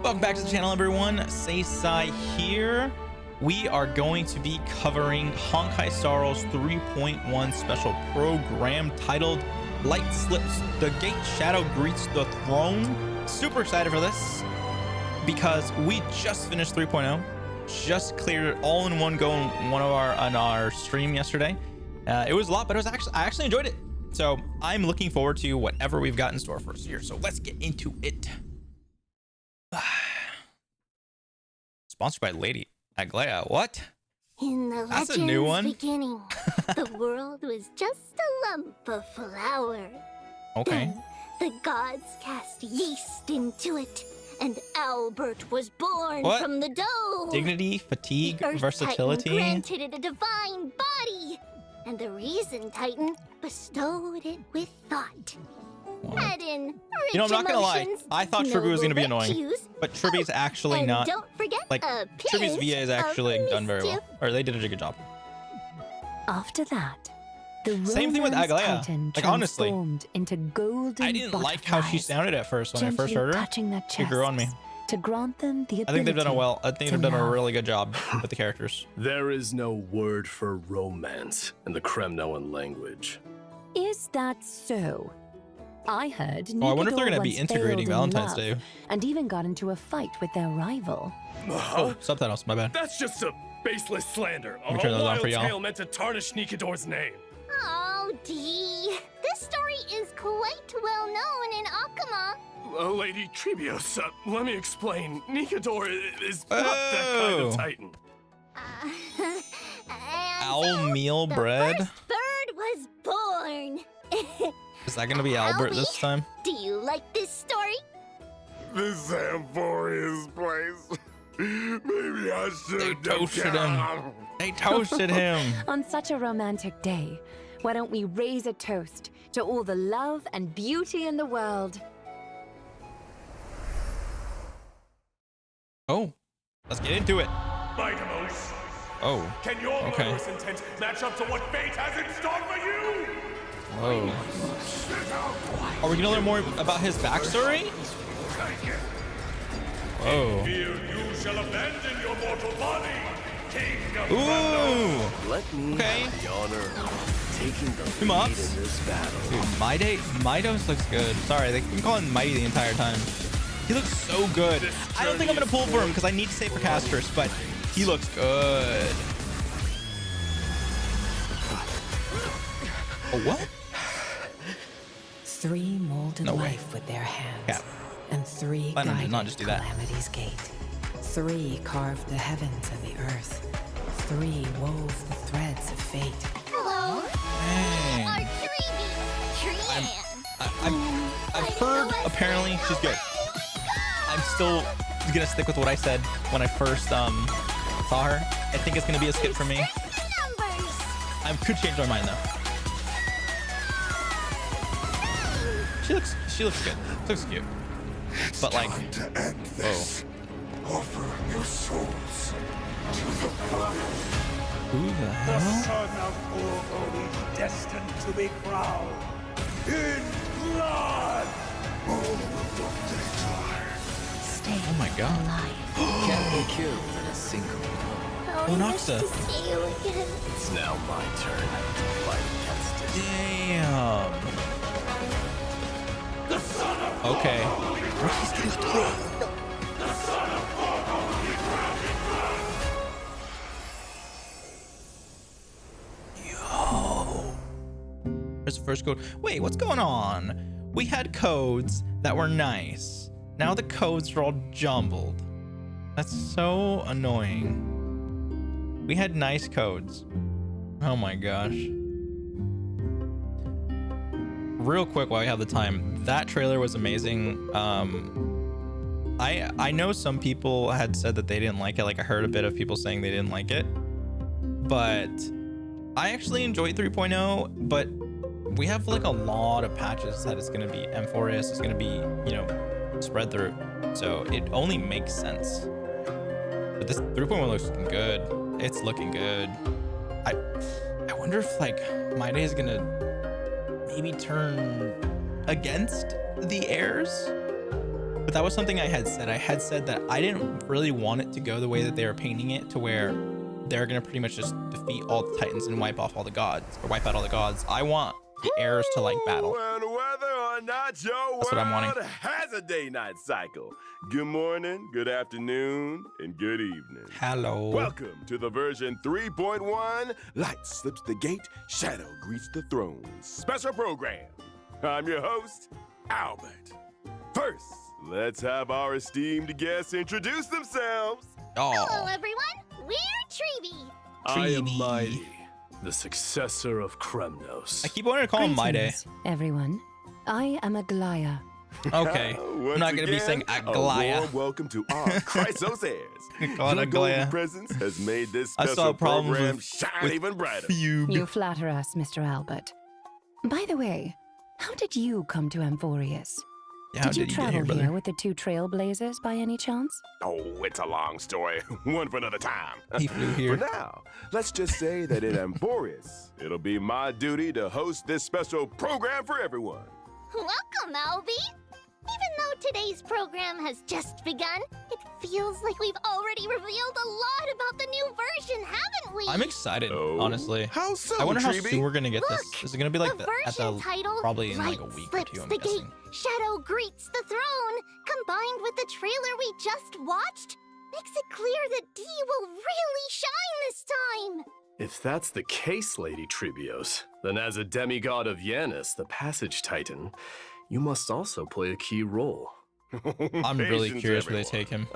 Welcome back to the channel, everyone. Seisai here. We are going to be covering Honkai Star's 3.1 special program titled Light Slips the Gate, Shadow Greets the Throne. Super excited for this because we just finished 3.0. Just cleared it all in one go on our stream yesterday. It was a lot, but I actually enjoyed it. So I'm looking forward to whatever we've got in store for us here. So let's get into it. Sponsored by Lady Aglaia. What? In the That's a new one. Beginning, the world was just a lump of flour. Okay. Then the gods cast yeast into it, and Albert was born What? from the dough. Dignity, fatigue, The Earth versatility. Titan granted it a divine body, and the Reason Titan bestowed it with thought. Add in rich You know, I'm not gonna lie. emotions, I thought TRIBBIE was gonna be noble annoying, virtues, but TRIBBIE's actually and not. don't forget Like a TRIBBIE's pinch VA is of actually done very well, mischief. or they did a good job. After that, the Same thing with Romance Aglaia. Titan Like, honestly, transformed into golden I didn't like how she butterflies, sounded at first when I first gently heard her. touching their She grew on me. chests to grant them the ability I think they've done it well. I think to they've done a love. really good job with the characters. There is no word for romance in the Kremnoan language. Is that so? I heard Oh, I wonder if they're Nikador gonna be once integrating failed in Valentine's love Day. and even got into a fight with their rival. Oh, subtitles. My bad. That's just a baseless slander. me turn those on wild for y'all. tale meant to tarnish Nikador's name. Oh, Dee. This story is quite well known in Akama. Lady Tribios, let me explain. Nikador is not that kind Oh. of titan. And Owl meal the bread. first bird was born. Is that gonna be Albert this time? Do you like this story? This Amphoria's place. Maybe I should. They toasted him. They toasted him. On such a romantic day, why don't we raise a toast to all the love and beauty in the world? Oh, let's get into it. MYDEI, Oh, can your okay. murderous intent match up to what fate has in store for you? Whoa. Are we gonna learn more about his backstory? Whoa. Here you shall abandon your mortal body, King of Ooh. Let me Okay. have the honor of taking the Two lead mobs. in this battle. Dude, MYDEI looks good. Sorry, they can call him Mighty the entire time. He looks so good. I don't think I'm gonna pull for him because I need to save for casters, but he looks good. Oh, what? 3 molded No way. life with their hands, Yeah. and 3 Why not guided not just do that? Calamity's gate. 3 carved the heavens and the earth. 3 wove the threads of fate. Hello, Dang. our Tribbie. I've heard apparently she's good. I'm still gonna stick with what I said when I first saw her. I think it's gonna be a skip for me. Numbers. I could change my mind though. She looks good. She looks cute. But like, Time to end this. Offer your souls to the fire. who the The hell? son of Urgo is destined to be crowned in blood. All will look they die. Stay Oh my god. alive. Can't be killed in a single blow. How Oh, I wish Noxa. to see you again. It's now my turn to fight against it. Damn. Okay. Yo. There's the first code. Wait, what's going on? We had codes that were nice. Now the codes are all jumbled. That's so annoying. We had nice codes. Oh my gosh. Real quick while we have the time, that trailer was amazing. I know some people had said that they didn't like it. Like I heard a bit of people saying they didn't like it, but I actually enjoyed 3.0. But we have like a lot of patches that it's gonna be M4S. It's gonna be, you know, spread through, so it only makes sense. But this 3.1 looks good. It's looking good. I wonder if like MYDEI is gonna maybe turn against the heirs But that was something I had said. I had said that I didn't really want it to go the way that they were painting it, to where they're gonna pretty much just defeat all the Titans and wipe off all the gods, or wipe out all the gods. I want the heirs to like battle. And whether or not your That's what I'm wanting. world has a day-night cycle. Good morning, good afternoon, and good evening. Hello. Welcome to the version 3.1 Light Slips the Gate, Shadow Greets the Throne special program. I'm your host, Albert. First, let's have our esteemed guests introduce themselves. Hello, Oh, everyone. We're TRIBBIE. I am TRIBBIE. MYDEI, the successor of Kremnos. I keep wanting to call him MYDEI. Greetings, everyone. I am Aglaya. Okay, I'm Once not gonna be saying again, Aglaya. A warm welcome to our Chrysos heirs. Call it Your Aglaya. golden presence has made this I special saw problems program with shine even brighter. You Fugue. flatter us, Mr. Albert. By the way, how did you come to Amphorius? Yeah, how did you get travel here, here brother? with the two trailblazers by any chance? Oh, it's a long story. One for another time. He flew For here. now, let's just say that in Amphorius, it'll be my duty to host this special program for everyone. Welcome, Albie. Even though today's program has just begun, it feels like we've already revealed a lot about the new version, haven't we? I'm excited, Oh, honestly. How so, I wonder how TRIBBIE? soon we're gonna get this. Look, Is it gonna be like the at version the title, probably in like a Light week or Slips two? I'm the guessing. Gate, Shadow Greets the Throne, combined with the trailer we just watched, makes it clear that Dee will really shine this time. If that's the case, Lady Tribios, then as a demigod of Yanis, the Passage Titan, you must also play a key role. I'm really Patience, curious where they everyone. take him.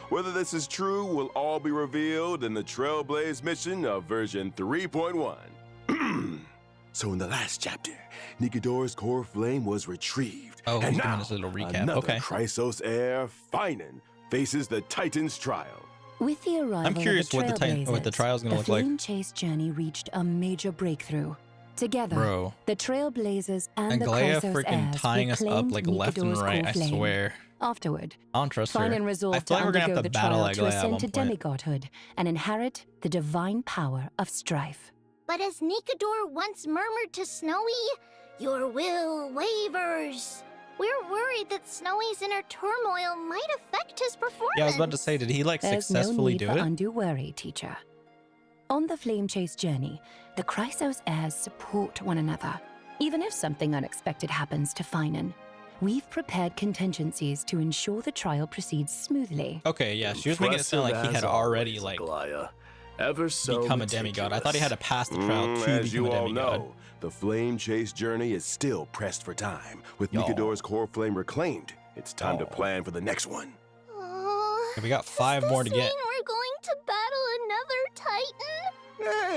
Whether this is true will all be revealed in the Trailblaze mission of version 3.1. So in the last chapter, Nikador's core flame was retrieved. Oh, and he's giving now, us a little recap. another Okay. Chrysos heir, Finan, faces the Titan's trial. With the arrival curious of the what the trial's gonna the look like. Flame Chase journey reached a major breakthrough. Together, Bro. the Trailblazers and the Aglaya Chrysos freaking heirs tying us up reclaimed like left and Nikador's right, core I flame. swear. Afterward, I don't trust her. Finan I resolved feel to like we're gonna undergo have to the battle trial to Aglaya at ascend one to point. demigodhood and inherit the divine power of strife. But as Nikador once murmured to Snowy, your will wavers. We're worried that Snowy's inner turmoil might affect his performance. Yeah, I was about to say, did he like There's successfully no need do for it? undue worry, teacher. On the Flame Chase journey, the Chrysos heirs support one another. Even if something unexpected happens to Finan, we've prepared contingencies to ensure the trial proceeds smoothly. Okay, yeah, she was making it sound like he Impressive had as already always, like Aglaya. Ever so become a demigod. I thought he had to pass the trial to As become you a all demigod. know, the Flame Chase journey is still pressed for time. With Y'all. Nikador's core flame reclaimed, it's time to Y'all. plan for the next one. Okay, we got 5 Does more to this get. mean we're going to battle another Titan?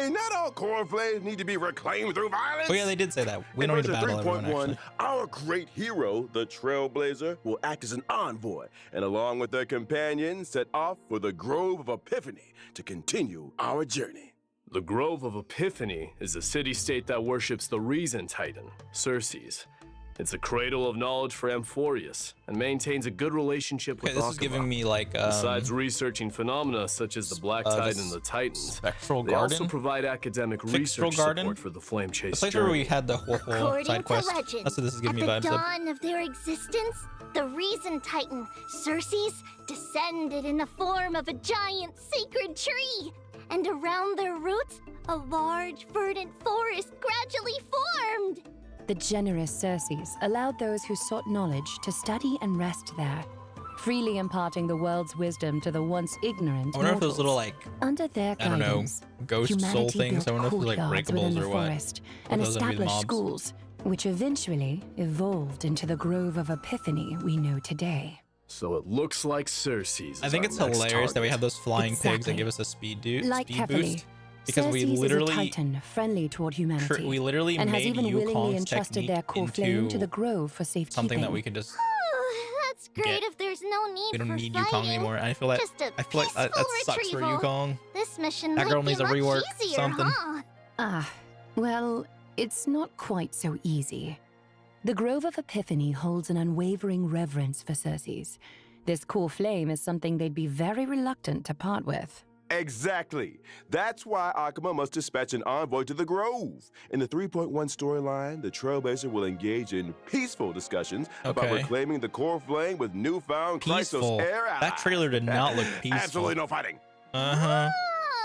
Hey, not all core flames need to be reclaimed through violence. Oh yeah, they did say that. We In don't need to version battle everyone 3.1, actually. our great hero, the Trailblazer, will act as an envoy, and along with their companions, set off for the Grove of Epiphany to continue our journey. The Grove of Epiphany is a city-state that worships the Reason Titan, Circes. It's a cradle of knowledge for Amphorius and maintains a good relationship Okay, with this is giving Akaba. me like Besides researching phenomena such as the Black Titan this and the Titans, spectral they garden. also provide academic Fixtral research garden? support for the Flame The Chase place where we journey. had the whole According side to quest. legend, That's what this is at giving me the vibes of. dawn of their existence, the Reason Titan, Circes, descended in the form of a giant sacred tree. And around their roots, a large, verdant forest gradually formed. The generous Circes allowed those who sought knowledge to study and rest there, freely imparting the world's wisdom to the once ignorant I wonder if those mortals. little like Under their I don't know, guidance, ghost soul humanity things. I built wonder if they're like courtyards within breakables the or what. forest Or and those are the established mobs. schools, which eventually evolved into the Grove of Epiphany we know today. So it looks like Circes. I think is it's our next hilarious that we target. have those flying pigs that Exactly. give us a speed Like speed Kefali, boost. Because we Circes literally is a titan friendly toward humanity, we literally and has made even willingly Yukong's entrusted technique their core flame to into the Grove for safekeeping. something that we could just That's great Get- if there's no need we don't for need fighting. Yukong anymore. I feel like Just a I feel like that peaceful sucks for retrieval. Yukong. This mission That might girl be needs a much rework, easier, something. huh? Ah, well, it's not quite so easy. The Grove of Epiphany holds an unwavering reverence for Circes. This core flame is something they'd be very reluctant to part with. Exactly. That's why Akuma must dispatch an envoy to the Grove. In the 3.1 storyline, the Trailblazer will engage in peaceful discussions about Okay. reclaiming the core flame with newfound Peaceful. Chrysos air allies. That trailer did not look peaceful. Absolutely no fighting. Uh-huh.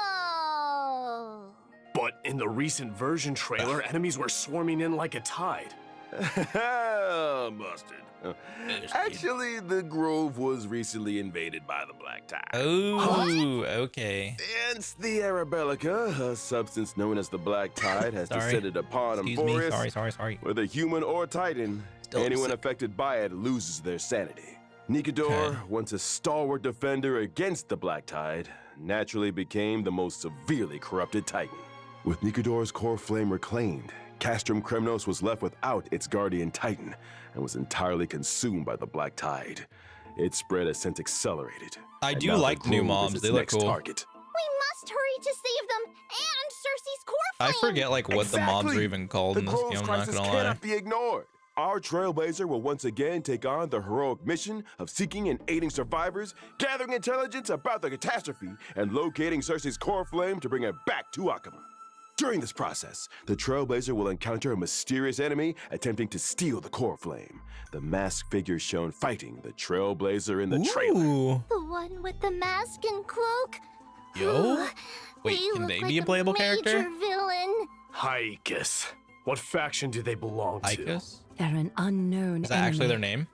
Oh. But in the recent version trailer, enemies were swarming in like a tide. Mustard. Actually, the Grove was recently invaded by the Black Tide. Oh, okay. Hence the Arabellica, a substance known as the Black Tide, has Sorry. descended upon Excuse me. Amphorius. Sorry. Whether human or Titan, Still anyone upset. affected by it loses their sanity. Nikador, Okay. once a stalwart defender against the Black Tide, naturally became the most severely corrupted Titan. With Nikador's core flame reclaimed, Castrum Kremnos was left without its guardian Titan and was entirely consumed by the Black Tide. Its spread has since accelerated. I and do now the like the new Grove is mobs. its They look next cool. Target. We must hurry to save them and Cersei's core I flame. forget like what the mobs are Exactly. even called The in this Grove's game, I'm not crisis gonna lie. cannot be ignored. Our Trailblazer will once again take on the heroic mission of seeking and aiding survivors, gathering intelligence about the catastrophe, and locating Cersei's core flame to bring it back to Akuma. During this process, the Trailblazer will encounter a mysterious enemy attempting to steal the core flame. The masked figure shown fighting the Trailblazer in the trailer. Ooh. The one with the mask and cloak. Yo. Wait, can look they like be a playable character? Major villain. Haikus. What faction do they belong to? Ikus? They're an unknown Is that actually their enemy. name?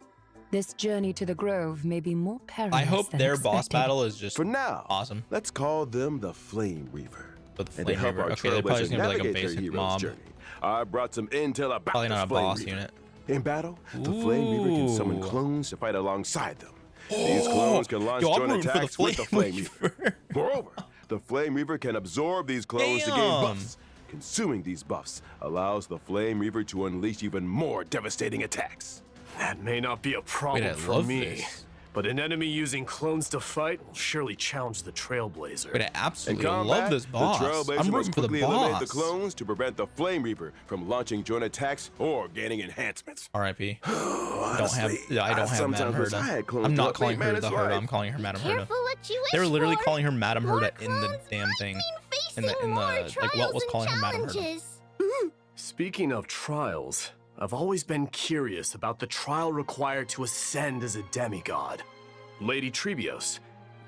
This journey to the Grove may be more perilous I hope than their boss expected. battle is just For now, awesome. let's call them the Flame Reaver. But the And to Flame help Reaver. our Okay, they're probably just Trailblazer gonna be like a navigate their basic hero's mob. journey, I brought some intel about Probably this not a Flame boss Reaver. unit. In battle, the Flame Reaver can summon Ooh. clones to fight alongside them. These clones can launch Yo, I'm joint rooting for the attacks with the Flame Flame Reaver. Reaver. Moreover, the Flame Reaver can absorb these clones to gain Damn. buffs. Consuming these buffs allows the Flame Reaver to unleash even more devastating attacks. That may not be a problem Wait, I for love me. this. But an enemy using clones to fight will surely challenge the Trailblazer. Wait, I In absolutely combat, love this boss. the Trailblazer I'm must rooting for the quickly eliminate boss. the clones to prevent the Flame Reaper from launching joint attacks or gaining enhancements. R.I.P. Honestly, I don't have sometimes Madam wish I Herda. had clones I'm to not help calling make her Manus the Herda. life. I'm calling her Madam Herda. Careful what you wish They were literally for. calling her Madam More Herda in the clones damn might thing. mean In the facing more like Walt was trials calling her and Madam Herda. challenges. Speaking of trials, I've always been curious about the trial required to ascend as a demigod. Lady Tribbios,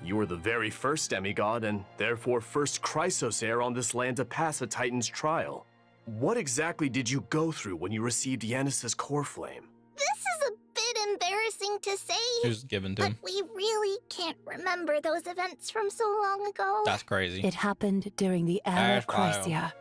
you were the very first demigod and therefore first Chrysos heir on this land to pass a Titan's trial. What exactly did you go through when you received Yanis's core flame? This is a bit embarrassing to She say, was given to but him. we really can't remember those events from so long ago. That's crazy. It happened during the era That's wild. Chrysia.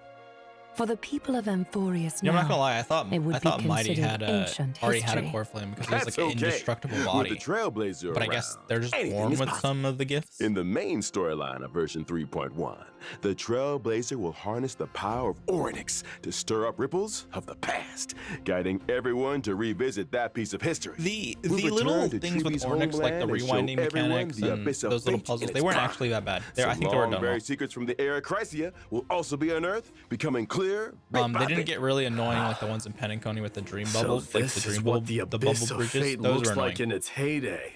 For the people of Amphorius Yeah, I'm now, not gonna lie. I thought it would be MYDEI considered had ancient already had a history. core flame because he has That's like an okay. indestructible With body. the Trailblazer But I guess around, they're just anything born is with possible. some of the gifts. In the main storyline of version 3.1, the Trailblazer will harness the power of Oryx to stir up ripples of the past, guiding everyone to revisit that piece of history. The We'll little return to things with Tribbie's Ornyx, like the homeland and show rewinding everyone mechanics the and abyss of those little fate puzzles, in they its weren't prime. actually that bad. I Some think they were done well. long-buried secrets from the era Chrysia will also be unearthed, becoming clear. bit They by didn't bit. get really annoying like the ones in Peniconi with the dream bubbles, so like this the is dream what bubble, the the abyss bubble of bridges. fate Those looks were annoying. like in its heyday.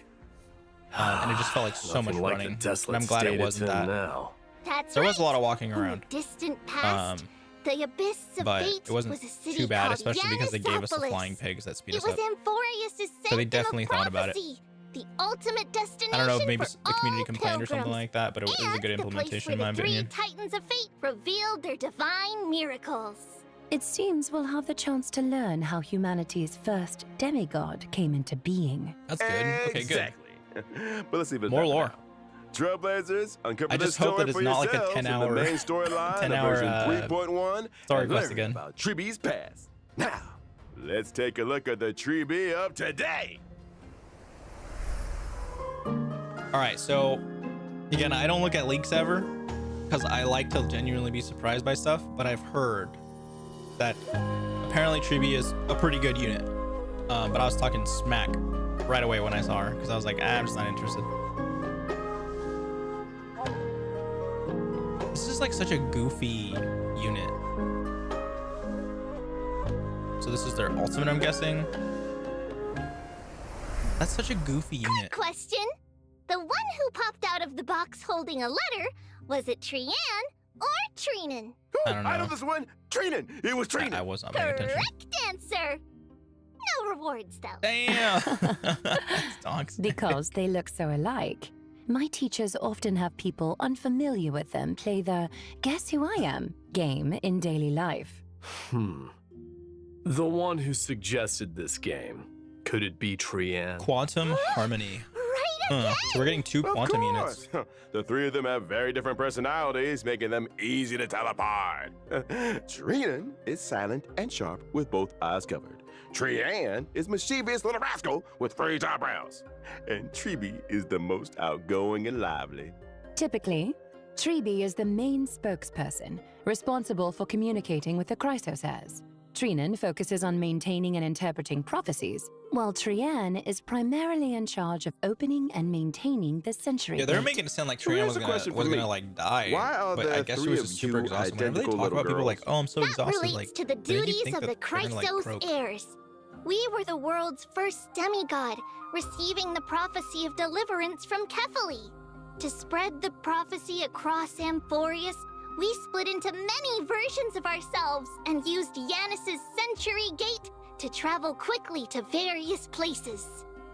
And it just felt like so much Nothing like running. the And desolate I'm glad state it it's wasn't in that. now. That's There right. was a lot of walking In around. the distant past, the abyss of But fate it wasn't was a city too bad, called especially because they gave us the Yanisopolis. flying pigs that speed It us was up. Amphorius' So they definitely thought about it. prophecy, the ultimate destination I don't know if maybe for the community all complained or something pilgrims. like that, but it was a And good the place implementation in where my the opinion. three Titans of Fate revealed their divine miracles. It seems we'll have the chance to learn how humanity's first demigod came into being. That's good. Okay, good. Exactly. But let's leave it at More that for lore. now. Trailblazers, uncover I this just hope story that it's for not like a yourselves 10-hour in the main storyline 10-hour, of version 3.1 story and quest learn again. about Tribbie's past. Now, let's take a look at the Tribbie of today. All right, so again, I don't look at leaks ever because I like to genuinely be surprised by stuff, but I've heard that apparently TRIBBIE is a pretty good unit. But I was talking smack right away when I saw her because I was like, I'm just not interested. This is like such a goofy unit. So this is their ultimate, I'm guessing. That's such a goofy unit. Question. The one who popped out of the box holding a letter Was it Trian or Trinen? I don't know. I know this one. Trinen. It was Trinen. I was not paying attention. Correct answer. No rewards, though. Damn. Stonks. Because they look so alike, my teachers often have people unfamiliar with them play the Guess Who I Am game in daily life. The one who suggested this game, could it be Trian? Quantum Harmony. Right again. So we're getting 2 Of quantum units. course. The 3 of them have very different personalities, making them easy to tell apart. Trinen is silent and sharp with both eyes covered. Trian is mischievous little rascal with 3 eyebrows. And TRIBBIE is the most outgoing and lively. Typically, TRIBBIE is the main spokesperson, responsible for communicating with the Chrysosaurs. Trinen focuses on maintaining and interpreting prophecies, while Trian is primarily in charge of opening and maintaining the Century Yeah, they're Gate. making it sound like So Trian here's was a gonna question for me. like die. Why are but I there guess it 3 was of just super you exhausting. Whenever they identical talk about little people like, girls? oh, I'm so That exhausted. relates Like, to the didn't you duties think of that the they're gonna, like, Chrysos croak? heirs. We were the world's first demigod, receiving the prophecy of deliverance from Kefali. To spread the prophecy across Amphorius, we split into many versions of ourselves and used Yanis's Century Gate to travel quickly to various places.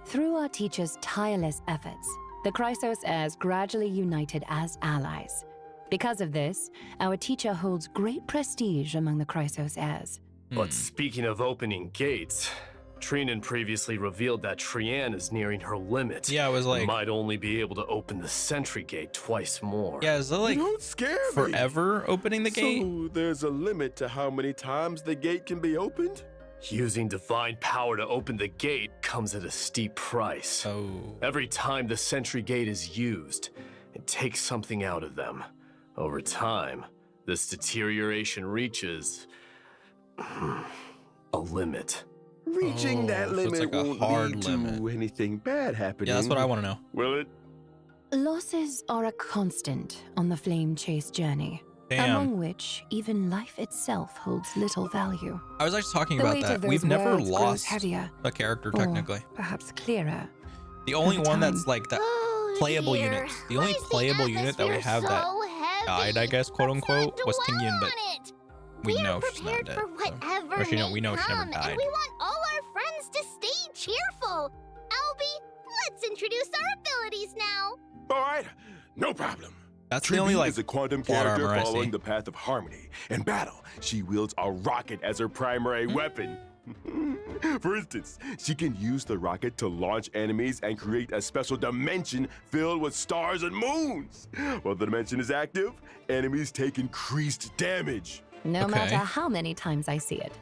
Through our teacher's tireless efforts, the Chrysos heirs gradually united as allies. Because of this, our teacher holds great prestige among the Chrysos heirs. But speaking of opening gates, Trinen previously revealed that Trian is nearing her limit. Yeah, it was like, might only be able to open the Sentry Gate twice more. yeah, is it like Don't scare me. forever opening the gate? So there's a limit to how many times the gate can be opened? Using divine power to open the gate comes at a steep price. Oh. Every time the Sentry Gate is used, it takes something out of them. Over time, this deterioration reaches a limit. Reaching Oh, that so it's limit like a won't hard lead limit. to anything bad happening. Yeah, that's what I want to know. Will it? Losses are a constant on the flame chase journey, Damn. among which even life itself holds little value. I was actually talking The about weight that. of those We've never words grows lost heavier, a character or technically. perhaps clearer. The only over one time. that's like that Oh, playable dear. units. The only Why is playable unit that we atmosphere have that so heavy? died, I guess, quote Let's unquote, not was dwell Tingyun, but on it. we are know she's not prepared dead. for so. whatever Or she know- may we know she never come, died. and we want all our friends to stay cheerful. Albie, let's introduce our abilities now. All right, no problem. That's the TRIBBIE only like is a quantum plot character armor I following see. the path of harmony. In battle, she wields a rocket as her primary weapon. For instance, she can use the rocket to launch enemies and create a special dimension filled with stars and moons. While the dimension is active, enemies take increased damage. No Okay. matter how many times I see it,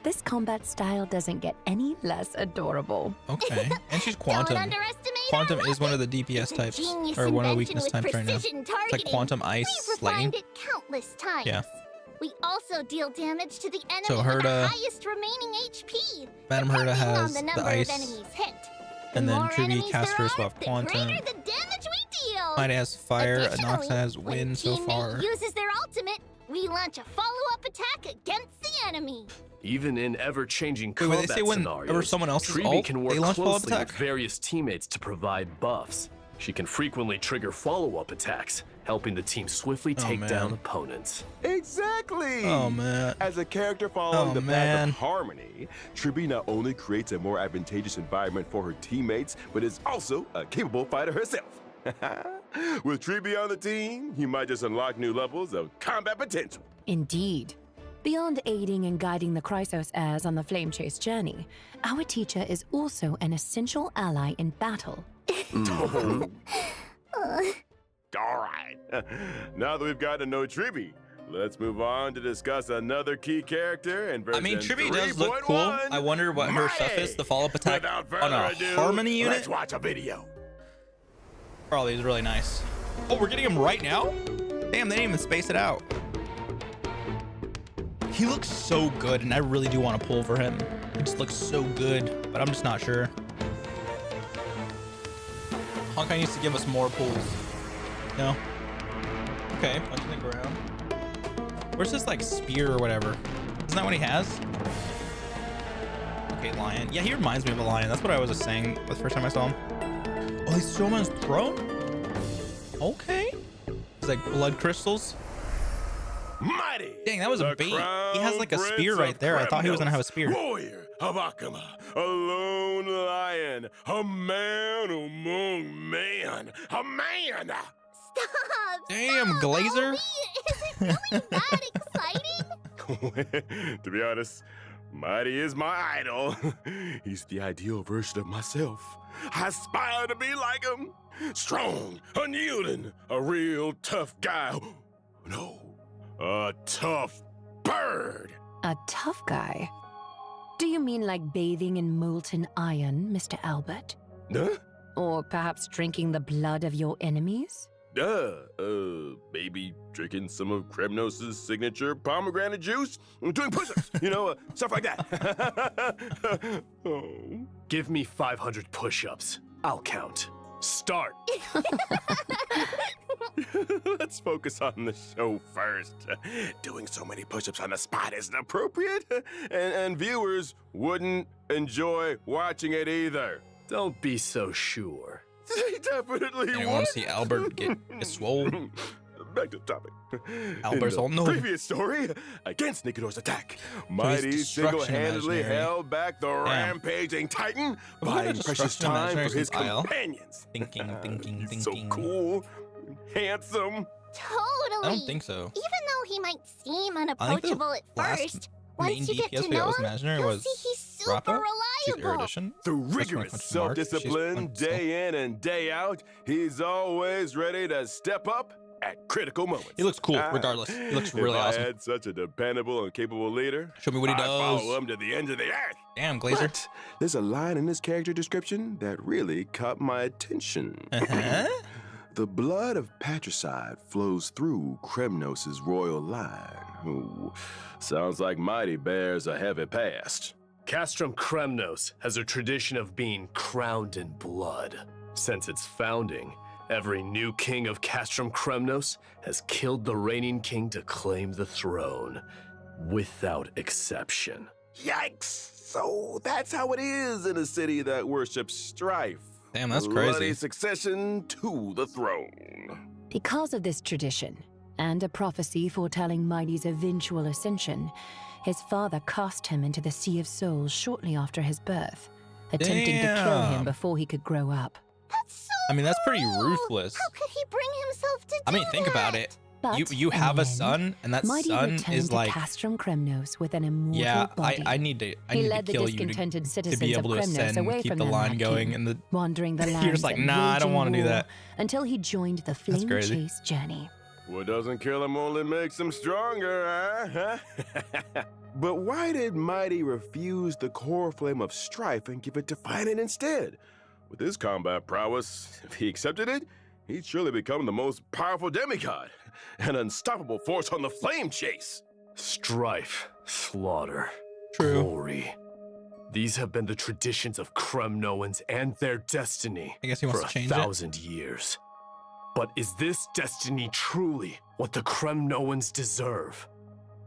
this combat style doesn't get any less adorable. Okay, and she's quantum. Don't underestimate Quantum our is one of the weapon. DPS It's a types, genius or one of the invention weakness with types right now. precision It's like targeting. quantum ice We've lightning. refined it countless times. Yeah. We also deal damage to the enemy So with the Herta- highest remaining HP. Madam Herta depending on has the the number ice, of enemies hit. and The then more TRIBBIE enemies casters there will are, have the quantum. greater the damage we deal. Mine has fire, Additionally, Anoxa has when wind a so teammate far. uses their ultimate, we launch a follow-up attack against the enemy. Even in ever-changing Wait, when they combat say whenever scenarios, someone else's TRIBBIE ult, can work they launch follow-up closely with attack? various teammates to provide buffs. She can frequently trigger follow-up attacks, helping the team swiftly Oh, take down man. opponents. Exactly! Oh man. As a character following Oh, the path man. of harmony, TRIBBIE not only creates a more advantageous environment for her teammates, but is also a capable fighter herself. With TRIBBIE on the team, you might just unlock new levels of combat potential. Indeed. Beyond aiding and guiding the Chrysos heirs on the flame chase journey, our teacher is also an essential ally in battle. All right. Now that we've gotten to know TRIBBIE, let's move on to discuss another key character and I version mean, TRIBBIE does look cool. 3.1. I wonder what her stuff is. The follow-up attack Without on further a ado, harmony unit. let's watch a video. Probably is really nice. Oh, we're getting him right now? Damn, they didn't even space it out. He looks so good, and I really do want to pull for him. He just looks so good, but I'm just not sure. Honkai needs to give us more pulls. No? Okay, punch in the ground. Where's this, like, spear or whatever? Isn't that what he has? Okay, lion. Yeah, he reminds me of a lion. That's what I was just saying the first time I saw him. Oh, he's still on his throne? Okay. It's like blood crystals. Mighty. Dang, that was a the bait. crown He has like a prince spear right of there. I thought he was gonna have a Kremnos, spear. Warrior of Akama, a lone lion, a man among man, a man. Stop! Damn, stop, Glazer. Obi! Is it really that exciting? To be honest, Mighty is my idol. He's the ideal version of myself. I aspire to be like him. Strong, unyielding, a real tough guy. No, a tough bird. A tough guy? Do you mean like bathing in molten iron, Mr. Albert? Huh? Or perhaps drinking the blood of your enemies? Maybe drinking some of Kremnos' signature pomegranate juice, doing push-ups, stuff like that. Oh. Give me 500 push-ups. I'll count. Start. Let's focus on the show first. Doing so many push-ups on the spot isn't appropriate, and viewers wouldn't enjoy watching it either. Don't be so sure. They definitely You would. want to see Albert get swole? Back to the topic. Albert's In all the no. previous story, against Nikidor's attack, Mighty destruction single-handedly imaginary. held back the rampaging Titan, Wasn't buying that precious destruction time for imaginary his since Isle? companions. Thinking. He's so cool, handsome. Totally. I don't think so. Even though he might seem unapproachable at last first, main once you get DPS to we got know was him, imaginary you'll was see he's super Rappa. She's reliable. erudition. Through That's my rigorous country mark. She's self-discipline, fun still. day in and day out, he's always ready to step up at critical moments. He looks cool, regardless. He looks really if awesome. I had such a dependable and capable leader, Show me what he I'd follow does. him to the end of the earth. Damn, Glazer. But there's a line in his character description that really caught my attention. Uh-huh. The blood of patricide flows through Kremnos' royal line. Ooh, sounds like Mighty bears a heavy past. Castrum Kremnos has a tradition of being crowned in blood. Since its founding, every new king of Castrum Kremnos has killed the reigning king to claim the throne, without exception. Yikes! So that's how it is in a city that worships strife. Damn, that's Bloody crazy. succession to the throne. Because of this tradition, and a prophecy foretelling Mighty's eventual ascension, his father cast him into the Sea of Souls shortly after his birth, attempting to kill him Damn. before he could grow up. That's so I mean, that's pretty cruel. ruthless. How could he bring himself to I do mean, think about that? it. But You in have the a end, son, and that Mighty son returned is to like, Castrum Kremnos with an immortal yeah, body. I need to He led to the kill you discontented to citizens be of able to Kremnos ascend, away keep from the their line Mad going, King, and the wandering the You're lands just like, and nah, I don't waging wanna do war that. until he joined the Flame crazy. Chase journey. What doesn't kill him only makes him stronger, huh? But why did Mighty refuse the core flame of strife and give it to Finan instead? With his combat prowess, if he accepted it, he'd surely become the most powerful demigod, an unstoppable force on the flame chase. Strife, slaughter, True. glory. These have been the traditions of Kremnoans and their destiny I guess he wants for to change 1,000 years. But is this destiny truly what the Kremnoans deserve?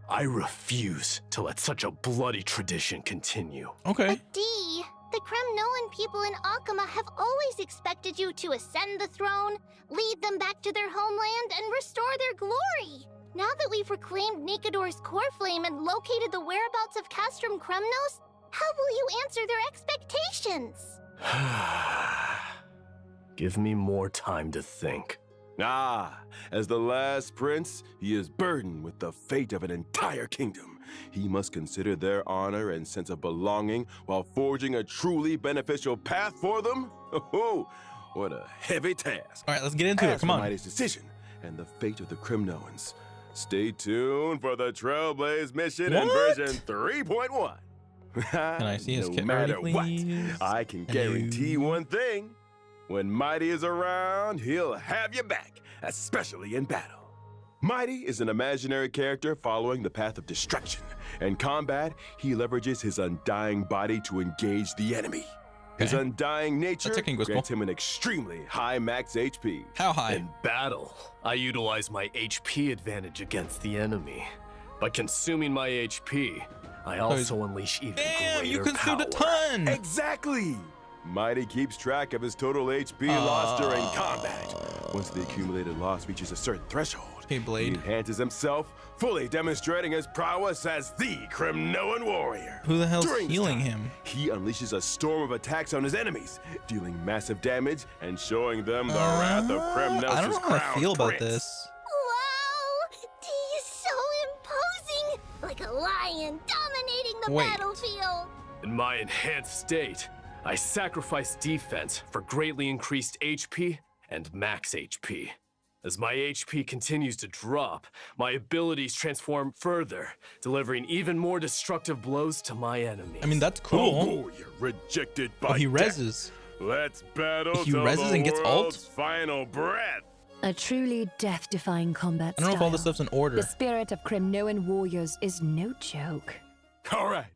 I refuse to let such a bloody tradition continue. it. Okay. But D, the Kremnoan people in Akama have always expected you to ascend the throne, lead them back to their homeland, and restore their glory. Now that we've reclaimed Nikidor's core flame and located the whereabouts of Castrum Kremnos, how will you answer their expectations? Give me more time to think. As the last prince, he is burdened with the fate of an entire kingdom. He must consider their honor and sense of belonging while forging a truly beneficial path for them. Oh, what a heavy task. All right, let's get into it. As Come for on. Mighty's decision and the fate of the Kremnoans, stay tuned for the Trailblaze mission in What? version 3.1. Can I see his no kit matter already, what, please? I can Hello. guarantee one thing. When Mighty is around, he'll have your back, especially in battle. Mighty is an imaginary character following the path of destruction. In combat, he leverages his undying body to engage the enemy. His Okay. undying nature That technique was grants cool. him an extremely high max HP. How high? In battle, I utilize my HP advantage against the enemy. By consuming my HP, I also unleash even Damn, you greater consumed a power. ton. Exactly! MYDEI keeps track of his total HP lost during combat. Once the accumulated loss reaches a certain threshold, Okay, Blade. he enhances himself, fully demonstrating his prowess as the Kremnoan warrior. Who the hell's During this healing time, him? He unleashes a storm of attacks on his enemies, dealing massive damage and showing them the wrath of Kremnos' I don't know how I crowned feel about prince. this. Wow! D is so imposing! Like a lion dominating the Wait. battlefield! In my enhanced state, I sacrifice defense for greatly increased HP and max HP. As my HP continues to drop, my abilities transform further, delivering even more destructive blows to my enemies. I mean, that's Oh, cool. warrior rejected by Oh, he death. reses. Let's battle He to reses the and gets world's ult? final breath. A truly death-defying combat I don't know if all this style. stuff's in order. The spirit of Kremnoan warriors is no joke. All right,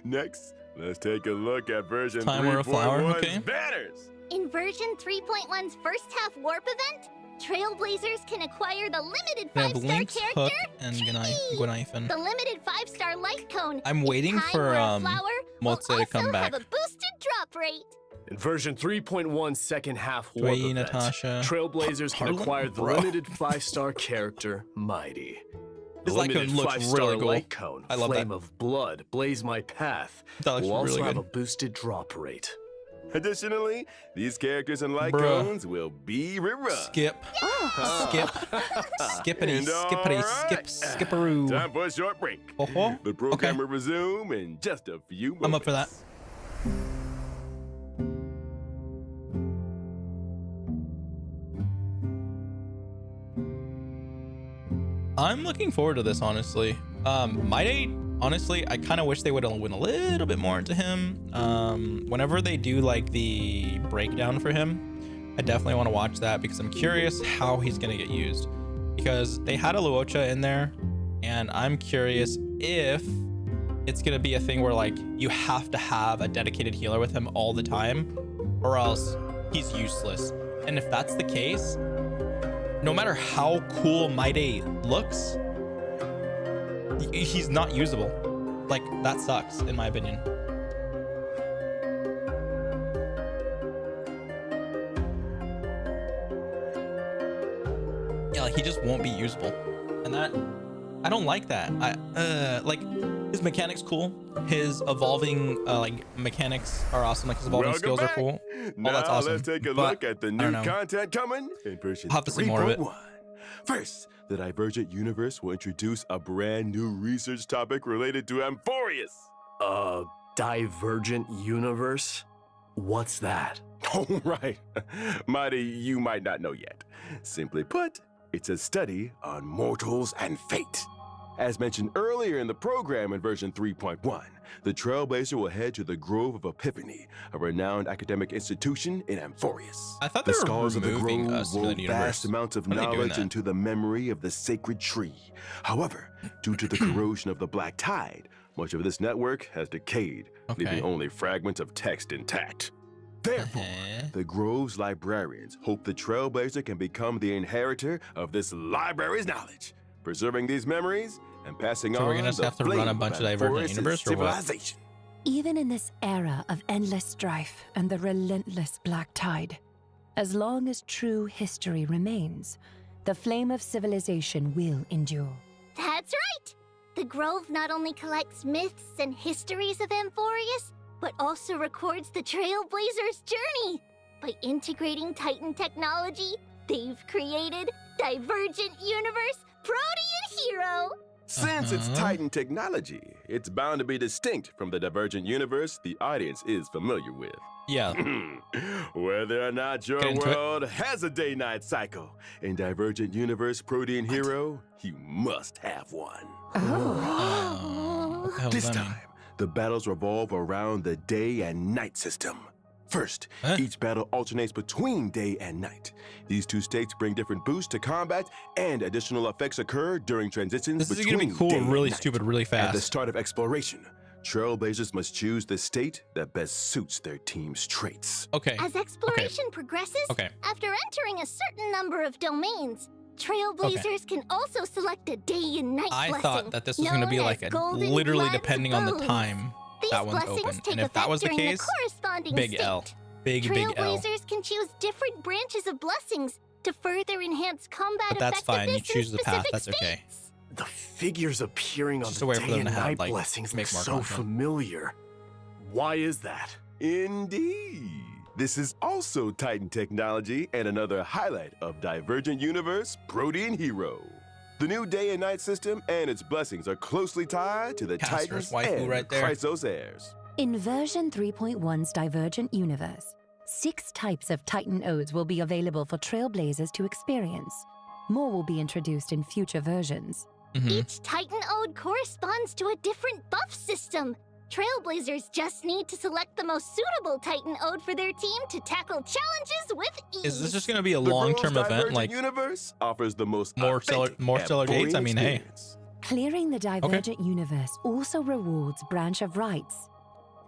next, let's take a look at version Timer of Flower, 3.1's okay. banners. In version 3.1's first half warp event, Trailblazers can acquire the limited We have 5-star Link's Hook character, and TRIBBIE. Gwenaifen. The limited 5-star life cone. I'm waiting Time for where a flower will Motse to come also back. have a boosted drop rate. In version 3.1 second half warp Dwayne, event, Natasha. Trailblazers can Harlan? acquire the Bro. limited 5-star character MYDEI. The This light cone limited looks 5-star really cool. light cone, I love Flame that. of Blood, Blaze My Path, That looks will also really have good. a boosted drop rate. Additionally, these characters and light Bruh. cones will be rerun. Skip. Skip. Skippity, And skippity, alright. skip, skipperoo. Time for a short break. Oh, The program okay. will resume in just a few moments. I'm up for that. I'm looking forward to this, honestly. MYDEI, honestly, I kind of wish they would have went a little bit more into him. Whenever they do like the breakdown for him, I definitely want to watch that because I'm curious how he's gonna get used. Because they had a Luocha in there, and I'm curious if it's gonna be a thing where like you have to have a dedicated healer with him all the time, or else he's useless. And if that's the case, no matter how cool MYDEI looks, he's not usable. Like, that sucks, in my opinion. Yeah, like, he just won't be usable. And that, I don't like that. Like, his mechanics cool. His evolving, like, mechanics are awesome. Like, his evolving Welcome skills back. are cool. Now That's awesome. let's take a But look at the I new don't know. content coming in version I'll have to see more of it. 3.1. First, the Divergent Universe will introduce a brand new research topic related to Amphorius. Divergent universe? What's that? Oh, right. MYDEI, you might not know yet. Simply put, it's a study on mortals and fate. As mentioned earlier in the program in version 3.1, the Trailblazer will head to the Grove of Epiphany, a renowned academic institution in Amphorius. I thought The they were scholars of the removing Grove us from roll the vast universe. amounts of Why are they doing knowledge that? into the memory of the sacred tree. However, due to the corrosion of the Black Tide, much of this network has decayed, Okay. leaving only fragments of text intact. Therefore, the Grove's librarians hope the Trailblazer can become the inheritor of this library's knowledge, preserving these memories and passing So on we're gonna just the have to run a flame bunch of of Divergent Amphorius' Universe or what? civilization. Even in this era of endless strife and the relentless black tide, as long as true history remains, the flame of civilization will endure. That's right! The Grove not only collects myths and histories of Amphorius, but also records the Trailblazer's journey. By integrating Titan technology, they've created Divergent Universe Protean Hero! Since it's Titan technology, it's bound to be distinct from the Divergent Universe the audience is familiar with. Yeah. Whether or not your Get into it. world has a day-night cycle, in Divergent Universe Protean Hero, you must have one. What the hell does This that mean? time, the battles revolve around the day and night system. First, Huh? each battle alternates between day and night. These two states bring different boosts to combat, and additional effects occur during transitions This is between gonna be cool, day and really night. stupid, really At the fast. start of exploration, Trailblazers must choose the state that best suits their team's traits. Okay. As exploration progresses, Okay. after entering a certain number of domains, Trailblazers can also select a day and night I blessing. thought that this was going to be known like as a golden literally blends depending on the boons. time These that one's blessings open. take And if that effect was the during case, corresponding big state. L. big L. Trailblazers can choose different branches of blessings to further enhance combat But that's fine. You effectiveness in choose the path. specific That's okay. states. The figures appearing on Just the a way for day them and to have, night like, blessings look make more so content. familiar. Why is that? Indeed. This is also Titan technology and another highlight of Divergent Universe Protean Hero. The new day and night system and its blessings are closely tied to the Caster's Titans waifu and right there. Chrysos heirs. In version 3.1's Divergent Universe, 6 types of Titan Odes will be available for Trailblazers to experience. More will be introduced in future versions. Each Titan Ode corresponds to a different buff system. Trailblazers just need to select the most suitable Titan Ode for their team to tackle challenges with ease. Is this just going to be a The long-term girls' event? Divergent Like, Universe offers the most more stellar authentic and gates? I boring mean, hey. experience. Clearing the Divergent Universe also rewards Branch of Rights.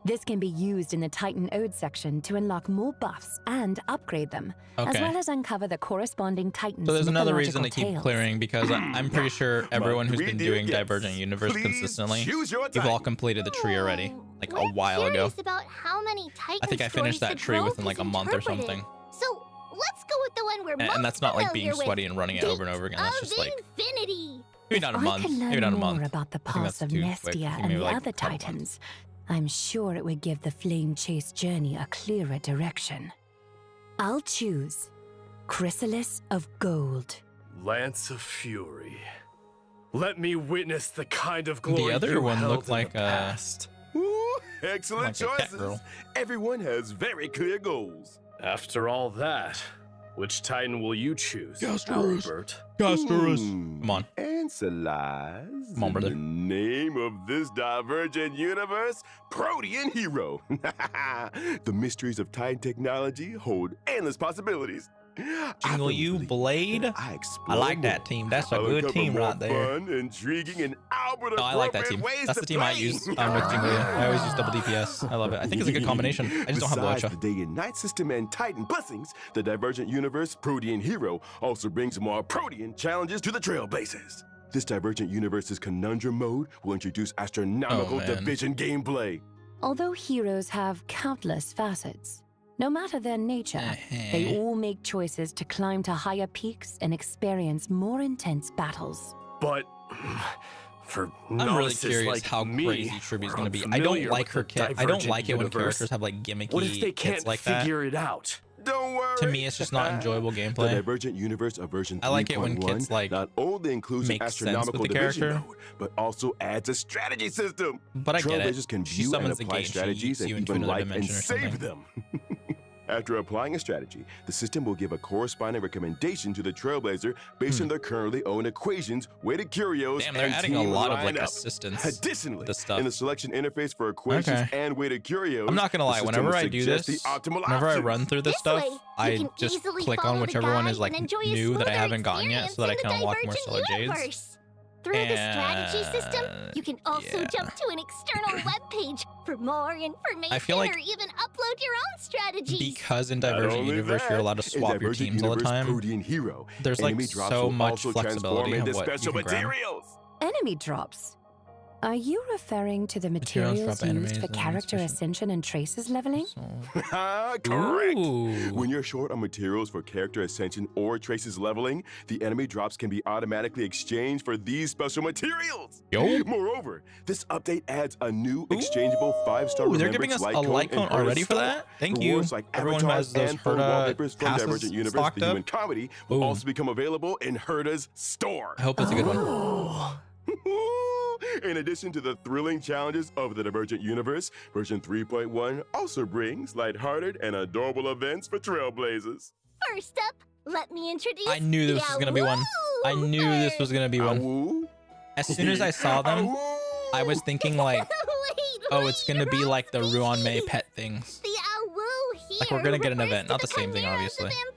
This can be used in the Titan Ode section to unlock more buffs and upgrade them, as Okay. well as uncover the corresponding Titans' So there's another reason to mythological keep tales. clearing, because I'm pretty sure everyone who's We been do doing guess. Divergent Universe Please consistently, choose your you've all Titan. completed the tree already, like a while ago. Curious about how many Titan I think I finished stories that the tree Grove within like a has month or interpreted. something. So let's go with the one we're most And that's not like being familiar with. sweaty and running it over and over again. That's Gate just like, of Infinity. maybe not a If month. I can learn Maybe not a more month. about the I think paths that's of too quick. Nestia and Maybe the like other a couple months. Titans, I'm sure it would give the Flame Chase journey a clearer direction. I'll choose Chrysalis of Gold. Lance of Fury. Let me witness the kind of glory The other you one held looked in like the past. Ooh, excellent Like a cat choices. girl. Everyone has very clear goals. After all that, which Titan will you choose, Castorus. Albert? Come on. Answer lies Come on, brother. in the name of this Divergent Universe, Protean Hero. The mysteries of Titan technology hold endless possibilities. I Jingle firmly you, believe Blade. that I I explore like more. that team. That's a I'll good uncover team more right there. Fun, intriguing, and Albert No, I like that appropriate team. ways That's to the team I play. use with Jingle. I always use double DPS. I love it. I think it's a good combination. I just don't have Besides Bloodshot. the day and night system and Titan blessings, the Divergent Universe Protean Hero also brings more Protean challenges to the Trailblazers. This Divergent Universe's Conundrum mode will introduce astronomical man. division gameplay. Although heroes have countless facets, no matter their nature, they all make choices to climb to higher peaks and experience more intense battles. But for I'm really novices curious like how me, crazy Tribbie's who going to are be. I don't familiar like with her the kit. I don't Divergent like it when universe, characters have like gimmicky what if they kits can't like that. figure it out? Don't worry. To me, it's just not enjoyable The gameplay. Divergent Universe of version 3.1 I like it when kids, like, not only includes an make sense with astronomical the division character. mode, but also adds a strategy system. But I get it. Trailblazers can She view and summons the apply gate, she strategies yeets and you into even another life and dimension or save something. them. After applying a strategy, the system will give a corresponding recommendation to the Trailblazer based on their currently owned equations, weighted curios, Damn, they're and adding a team lot of like lineup. assistance. Additionally, the stuff. in the selection interface for equations Okay. and weighted curios, I'm not gonna the lie. system Whenever will I do this, suggest the optimal whenever I options. run through this This stuff, way, you I can just easily click follow on the whichever one guide is like and enjoy a new that I smoother haven't gotten yet, so that I experience can in the unlock more Divergent Stellar Jades. Universe. Through the strategy system, you can also yeah. jump to an external webpage for more information I feel like or even upload your own strategies. Because in Not Divergent only Universe that, you're allowed to in swap your Divergent teams all the Universe time. Protean Hero, There's like enemy drops so will much also flexibility transform of into what you special can grab. materials. Enemy drops. Are you referring to the Materials materials drop used for enemies and character special- ascension and traces leveling? Correct. Ooh. When you're short on materials for character ascension or traces leveling, the enemy drops can be automatically exchanged for these special materials. Yo. Moreover, this update adds a new exchangeable 5-star Ooh, they're giving us a like count already for that? Thank you. Rewards like Everyone who avatars has those and full Herta wallpapers from passes Divergent Universe, stocked the up. human comedy, will Ooh. also become available in Herta's store. I hope that's a good one. In addition to the thrilling challenges of the Divergent Universe, version 3.1 also brings lighthearted and adorable events for Trailblazers. First up, let me introduce I knew this was gonna be one. I knew this was gonna be one. Awoo. As soon as I saw them, Awoo. I was thinking like, Wait, oh, it's gonna be like the Ruan Mei species. pet things. The Awoo here Like, we're gonna get an refers event, to not the same thing, chimeras of obviously.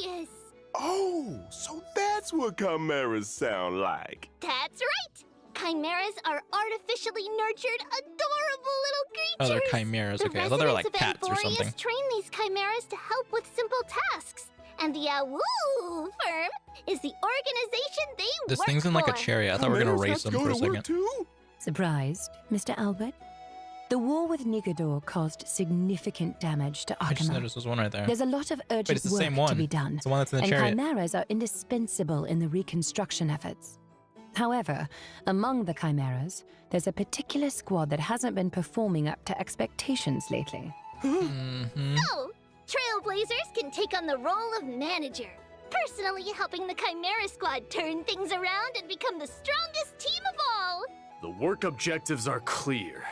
Amphorius. Oh, so that's what chimeras sound like. That's right. Chimeras are artificially nurtured, adorable little creatures. Oh, they're chimeras. The Okay, I thought they were like residents of cats or Amphorius something. train these chimeras to help with simple tasks. And the Awoo firm is the organization they This work thing's in like a for. chariot. I thought we were gonna Chimeras race have them to for a go to work second. too? Surprised, Mr. Albert? The war with Nigador caused significant damage to I just Akima. noticed there's one right there. There's a lot of urgent it's the work same one. to be done, It's the one that's in the and chariot. chimeras are indispensable in the reconstruction efforts. However, among the chimeras, there's a particular squad that hasn't been performing up to expectations lately. So, Trailblazers can take on the role of manager, personally helping the Chimera Squad turn things around and become the strongest team of all. The work objectives are clear,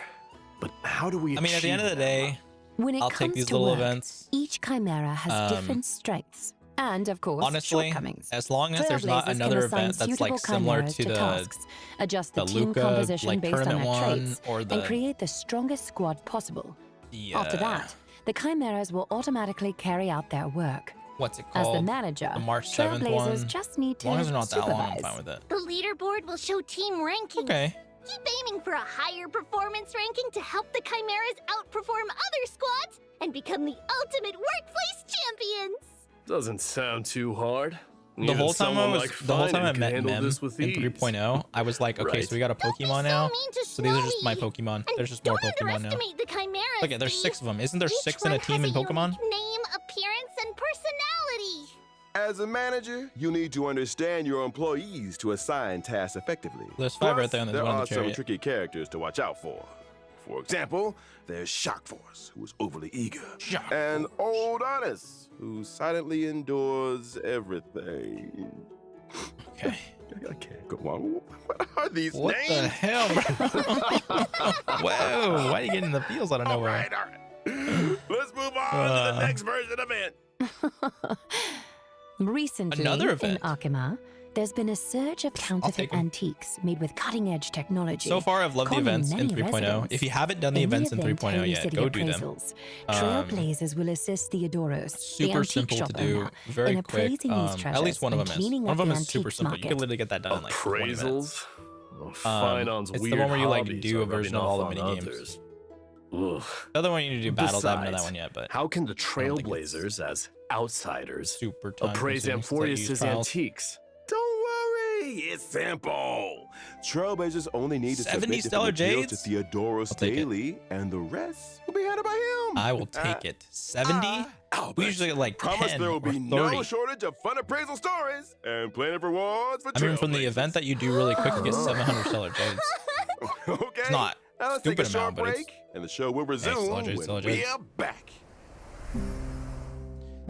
but how do we I mean, at the end of the day, When it I'll comes take these to little work, events. each chimera has different strengths and, of course, Honestly, shortcomings. as long as there's not Trailblazers another can assign event that's like suitable similar chimeras to the tasks, adjust the team Luca, composition like, based on tournament their one, traits, or and the- create the strongest squad possible. Yeah. After that, the chimeras will automatically carry out their work. What's it As called? the manager, The March 7th Trailblazers one. just need As to long as they're not that long, I'm supervise. fine with it. The leaderboard will show team rankings. Okay. Keep aiming for a higher performance ranking to help the Chimeras outperform other squads and become the ultimate workplace champions. Doesn't sound too hard. The whole time I met handle Mem this with in ease. 3.0, I was like, okay, Right. so we got a Don't be Pokemon so now. mean to So these are just my Snowy. Pokemon. And There's just more don't Pokemon now. underestimate the Chimeras. Look at, there's Steve. 6 of them. Isn't there Each 6 in a one team has in Pokemon? unique name, appearance, and personality. As a manager, you need to understand your employees to assign tasks effectively. There's 5 right Plus, there, and there's there one in are the some chariot. tricky characters to watch out for. For example, there's Shock Force, who is overly eager, Shock and Old Honest, who silently endures everything. Okay. I can't go on. What are these What the names? hell, bro? Whoa, why are you getting in the feels out of nowhere? All right. Let's move on to the next version event. Recently, Another in event. Akima, there's been a surge of counterfeit take 'em. antiques made with cutting-edge technology. So far, I've loved the calming events in many 3.0. residents. If you haven't done the events in 3.0 Holy yet, City go do them. appraisals, Trailblazers will assist Theodoros, the Super antique simple shop to do, owner, very in quick. appraising these At treasures least one of and them is. cleaning One of up them the is super antiques simple. You can market. literally get that done in like 20 minutes. Appraisals? Oh, Finon's it's the weird one where you, like, hobbies do a are rubbing version of all off the on minigames. others. Ugh. The other one you need to do battles. I haven't done that Besides, one yet, but how can the don't think it's Trailblazers, as outsiders, super time appraise consuming since I use Amphorius's trials. antiques? Don't worry, it's simple. Trailblazers only need to 70 submit the stellar material to jades? Theodoros I'll take it. daily, and the rest will be handled by him. I will take it. 70? Albert, We usually get like promise 10 there will or be 30. no shortage of fun appraisal stories and plenty of rewards for I mean, from the Trailblazers. event that you do really quick, you get 700 stellar jades. Okay. It's not Now let's take stupid a short amount, but break, and the show will resume stellar jades, when stellar we jades. are back.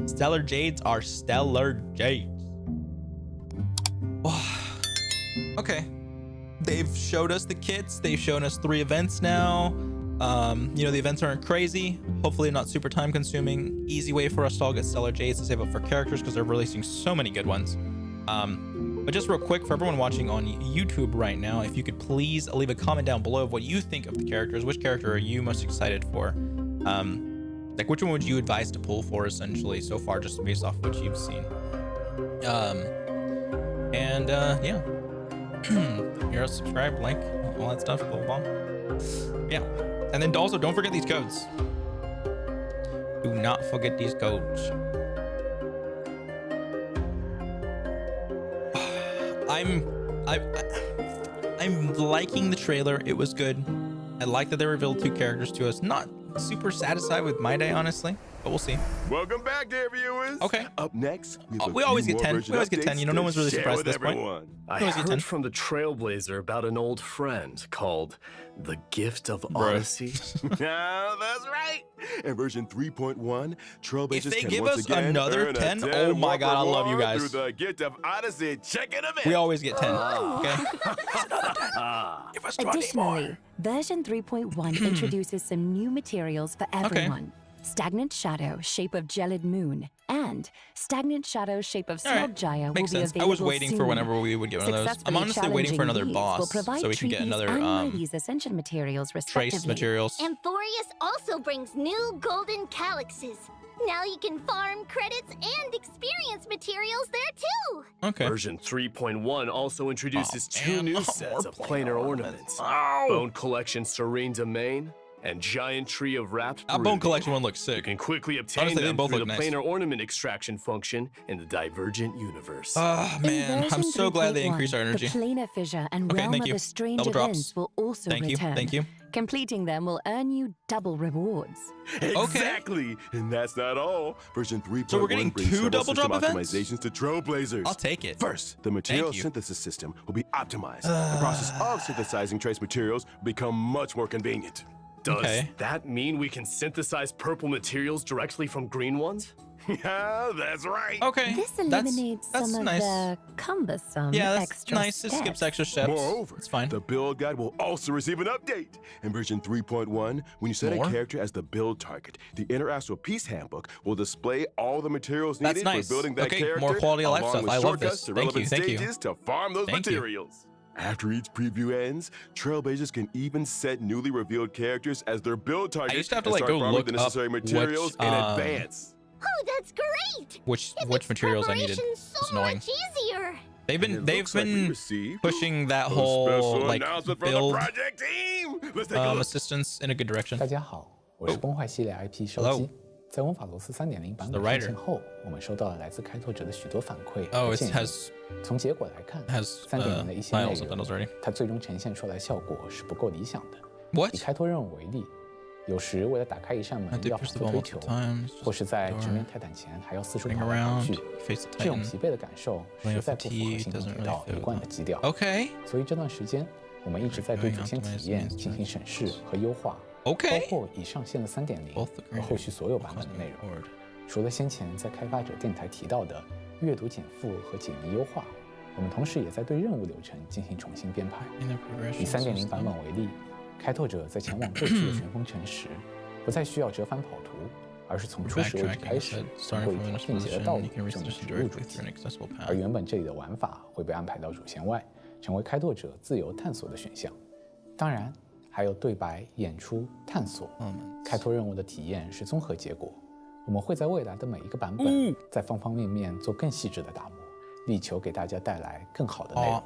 Stellar jades are stellar jades. Okay. They've showed us the kits. They've shown us 3 events now. You know, the events aren't crazy. Hopefully not super time consuming. Easy way for us to all get stellar jades to save up for characters because they're releasing so many good ones. But just real quick, for everyone watching on YouTube right now, if you could please leave a comment down below of what you think of the characters. Which character are you most excited for? Like, which one would you advise to pull for, essentially, so far, just based off what you've seen? Yeah. You're a subscribe, like, all that stuff, blah, blah, blah. Yeah. And then also, don't forget these codes. Do not forget these codes. I'm liking the trailer. It was good. I like that they revealed 2 characters to us. Not super satisfied with MYDEI, honestly, but we'll see. Welcome back, dear viewers. Okay. Up next, we, have a We always few get more 10. version We always get 10. updates You know, no to one's really share surprised with at this point. everyone. I always get 10. heard from the Trailblazer about an old friend called the Gift of Bruh. Odyssey. Yeah, that's right. In version 3.1, Trailblazers If they can give once us again another earn a 10, 10 oh my God, I love you reward guys. Through the Gift of Odyssey chicken event. We always get 10. Okay. Give us 20 Additionally, more. version 3.1 introduces some new materials for everyone. Stagnant Shadow, Shape of Gelid Moon, and Stagnant Shadow, Shape of All right. Sloggyre will Makes be sense. I available was waiting for soon. whenever we would get one of those. I'm Successfully honestly waiting for another challenging these will boss provide so we can get TRIBBIE's another and MYDEI's Ascension materials, respectively. trace materials. Amphorius also brings new golden calyxes. Now you can farm credits and experience materials there too. Okay. Version 3.1 also introduces 2 man. new More sets of planar planar ornaments. ornaments. Ow. Bone Collection Serene Domain and Giant Tree of Wrapped That Bone Brooding. Collection one looks You sick. can quickly obtain Honestly, they them both through look the nice. planar ornament extraction function in the Divergent universe. Oh, In man. I'm version so glad they 3.1, increased our energy. The planar fissure and Okay, realm thank of you. the strange Double drops. events will also Thank you. return. Thank you. Completing them will earn you double rewards. Exactly. And that's not all. Version 3.1 So we're getting brings 2 several double drop system events? optimizations to Trailblazers. I'll take it. First, the material you. synthesis system will be optimized. The process of synthesizing trace materials will become much more convenient. Does that mean we can synthesize purple materials directly from green ones? Yeah, that's right. Okay. This eliminates that's some of nice. the cumbersome Yeah, that's extra nice. It skips steps. extra steps. Moreover, It's fine. the build guide will also receive an update. In version 3.1, when you set More? a character as the build target, the Interastral Peace Handbook will display all the materials That's needed nice. for building that Okay, character, more quality of life along stuff. with I love shortcuts this. to Thank you, relevant thank you. stages to farm those Thank you. materials. After each preview ends, Trailblazers can even set newly revealed characters as their build target I used to have to and like start go farming look the up necessary materials in advance. Oh, that's great! which It materials I makes needed. preparation It's so annoying. much easier. They've And it been looks like we been received pushing that a whole special like announcement from the build project team. Let's take a look. assistance in a good direction. 大家好，我是崩坏系列 IP 收 Hello 机。在温法罗斯3.0版 The 本 writer 上线后，我们收到了来自开拓者的许多反馈 Oh, 和 it 建议。 has 从结果来看 has ，3.0的一些内 files of 容 bundles already. 它最终呈现出来的效果是不够理想的。 What? 以开拓任务为例，有时为了打开一扇 I 门 did 要 push 反 the 复 ball 推 multiple 球， times. 或是在 door, 直面泰坦前还要四处 Running 跑来跑 around, 去， face the 这种 Titan. 疲惫的感受 Playing 实在不符合 fatigue 星空 doesn't 频 really 道 feel 一贯的基调。 Okay. 所以这段时间，我们一直在对 Going 主线 optimized 体验 means 进行审视和优化。 Okay. 包括已上线的3.0 Both the 和后续所有版本的内容。 forward. 除了先前在开发者电台提到的阅读减负和解谜优化，我们同时也在对任务流程进行重新编排。 In the 以 progression 3.0 版 system. 本为例，开拓者在前往过去的旋风城时，不再需要折返跑图，而是从初始位置 Backtracking 开始， instead, 通 starting 过一 from 条 this 便捷的 position, 道路 you can reach 就 the 能 position 直入主 directly 题 through an。accessible 而 path. 原本这里的玩法会被安排到主线外，成为开拓者自由探索的选项。当然，还有对白、演出、探索。 Elements. 开拓任务的体验是综合结果。我们会在未来的每一个版本，在方方面面做更细致的打磨，力求给大家带来更好的内容。 Aw.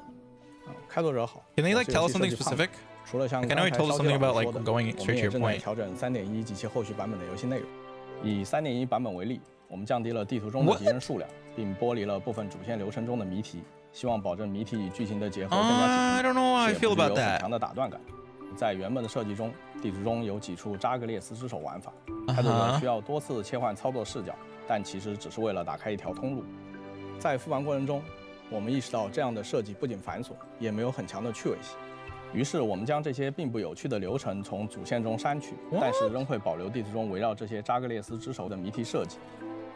开拓者好。 Can they 我 like 是 tell 游 us 戏 something 设计胖子 specific? 除了像 Like, I 刚 know 才 he told us 烧鸡 something 老 about, 师 like, 说的， going 我 straight 们 to 也 your 正在 point. 调整3.1及其后续版本的游戏内容。以3.1版本为例，我们降低了地图中的敌人数量，并剥离了部分主线流程中的谜题，希望保证谜题与剧情的结合更加 I 紧 don't know how I 密，且 feel 不具 about 有很 that. 强的打断感。在原本的设计中，地图中有几处扎格列斯之手玩法，开拓者需要多次切换操作视角，但其实只是为了打开一条通路。在复盘过程中，我们意识到这样的设计不仅繁琐，也没有很强的趣味性。于是我们将这些并不有趣的流程从主线中删去，但是仍会保留地图中围绕这些扎格列斯之手的谜题设计，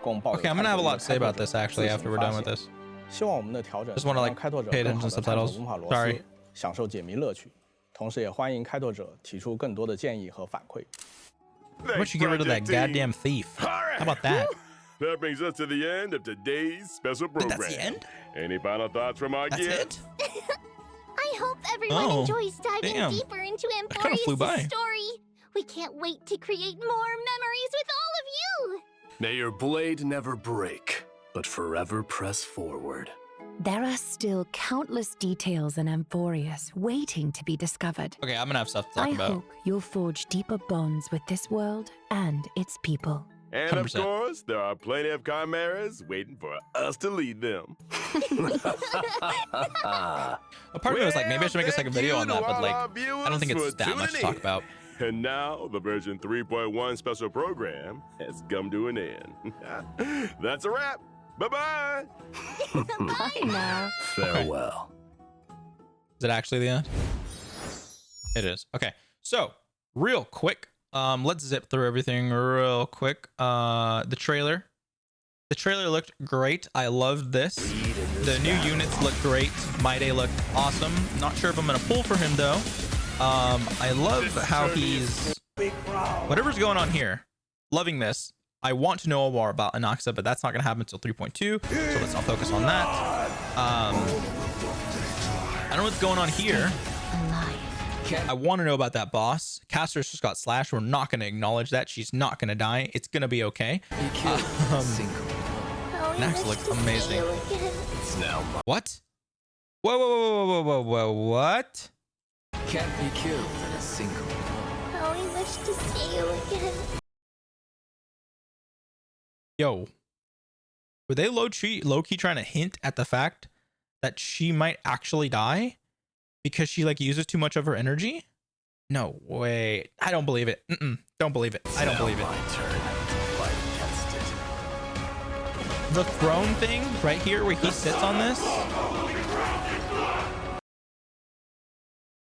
供抱有 Okay, I'm gonna have a lot to say 探索 about 者 this actually 自 after 行 we're 发 done with 现 this. 希望我们的调整 Just wanna, 能 like, 让开拓者 pay 更好 attention 地探索 subtitles. 文法罗 Sorry. 斯，享受解谜乐趣。同时也欢迎开拓者提出更多的建议和反馈。 How about you get rid of that Project team. goddamn thief? Alright. How about that? That brings us to the end of today's special Wait, program. that's the end? Any final thoughts from our That's guest? it? I hope everyone Oh, enjoys diving damn. deeper into That kinda flew by. Amphorius' story. We can't wait to create more memories with all of you. May your blade never break, but forever press forward. There are still countless details in Amphorius waiting to be discovered. Okay, I'm gonna have stuff to talk I about. hope you'll forge deeper bonds with this world and its people. And of 100%. course, there are plenty of chimeras waiting for us to lead them. A part of me was like, maybe I should make a second Thank video you on to that, but all like, our I don't think viewers it's for that much to tuning talk in. about. And now the version 3.1 special program has come to an end. That's a wrap. Bye-bye. Bye now. Farewell. Is it actually the end? It is. Okay. So, real quick, let's zip through everything real quick. The trailer. The trailer looked great. I loved this. The new units look great. MYDEI looked awesome. Not sure if I'm gonna pull for him though. I love how he's whatever's going on here. Loving this. I want to know more about Anaxa, but that's not gonna happen until 3.2. So let's not focus on that. I don't know what's going on here. I want to know about that boss. Caster's just got slashed. We're not going to acknowledge that. She's not going to die. It's going to be okay. Nax looks amazing. It's now What? Whoa, whoa, whoa, whoa, whoa, whoa, whoa, what? can't be killed in a single. How I wish to see you again. Yo. Were they low-key trying to hint at the fact that she might actually die? Because she like uses too much of her energy? No way. I don't believe it. Don't believe it. I don't believe it. My turn to fight against it. The throne thing right here where he sits on this.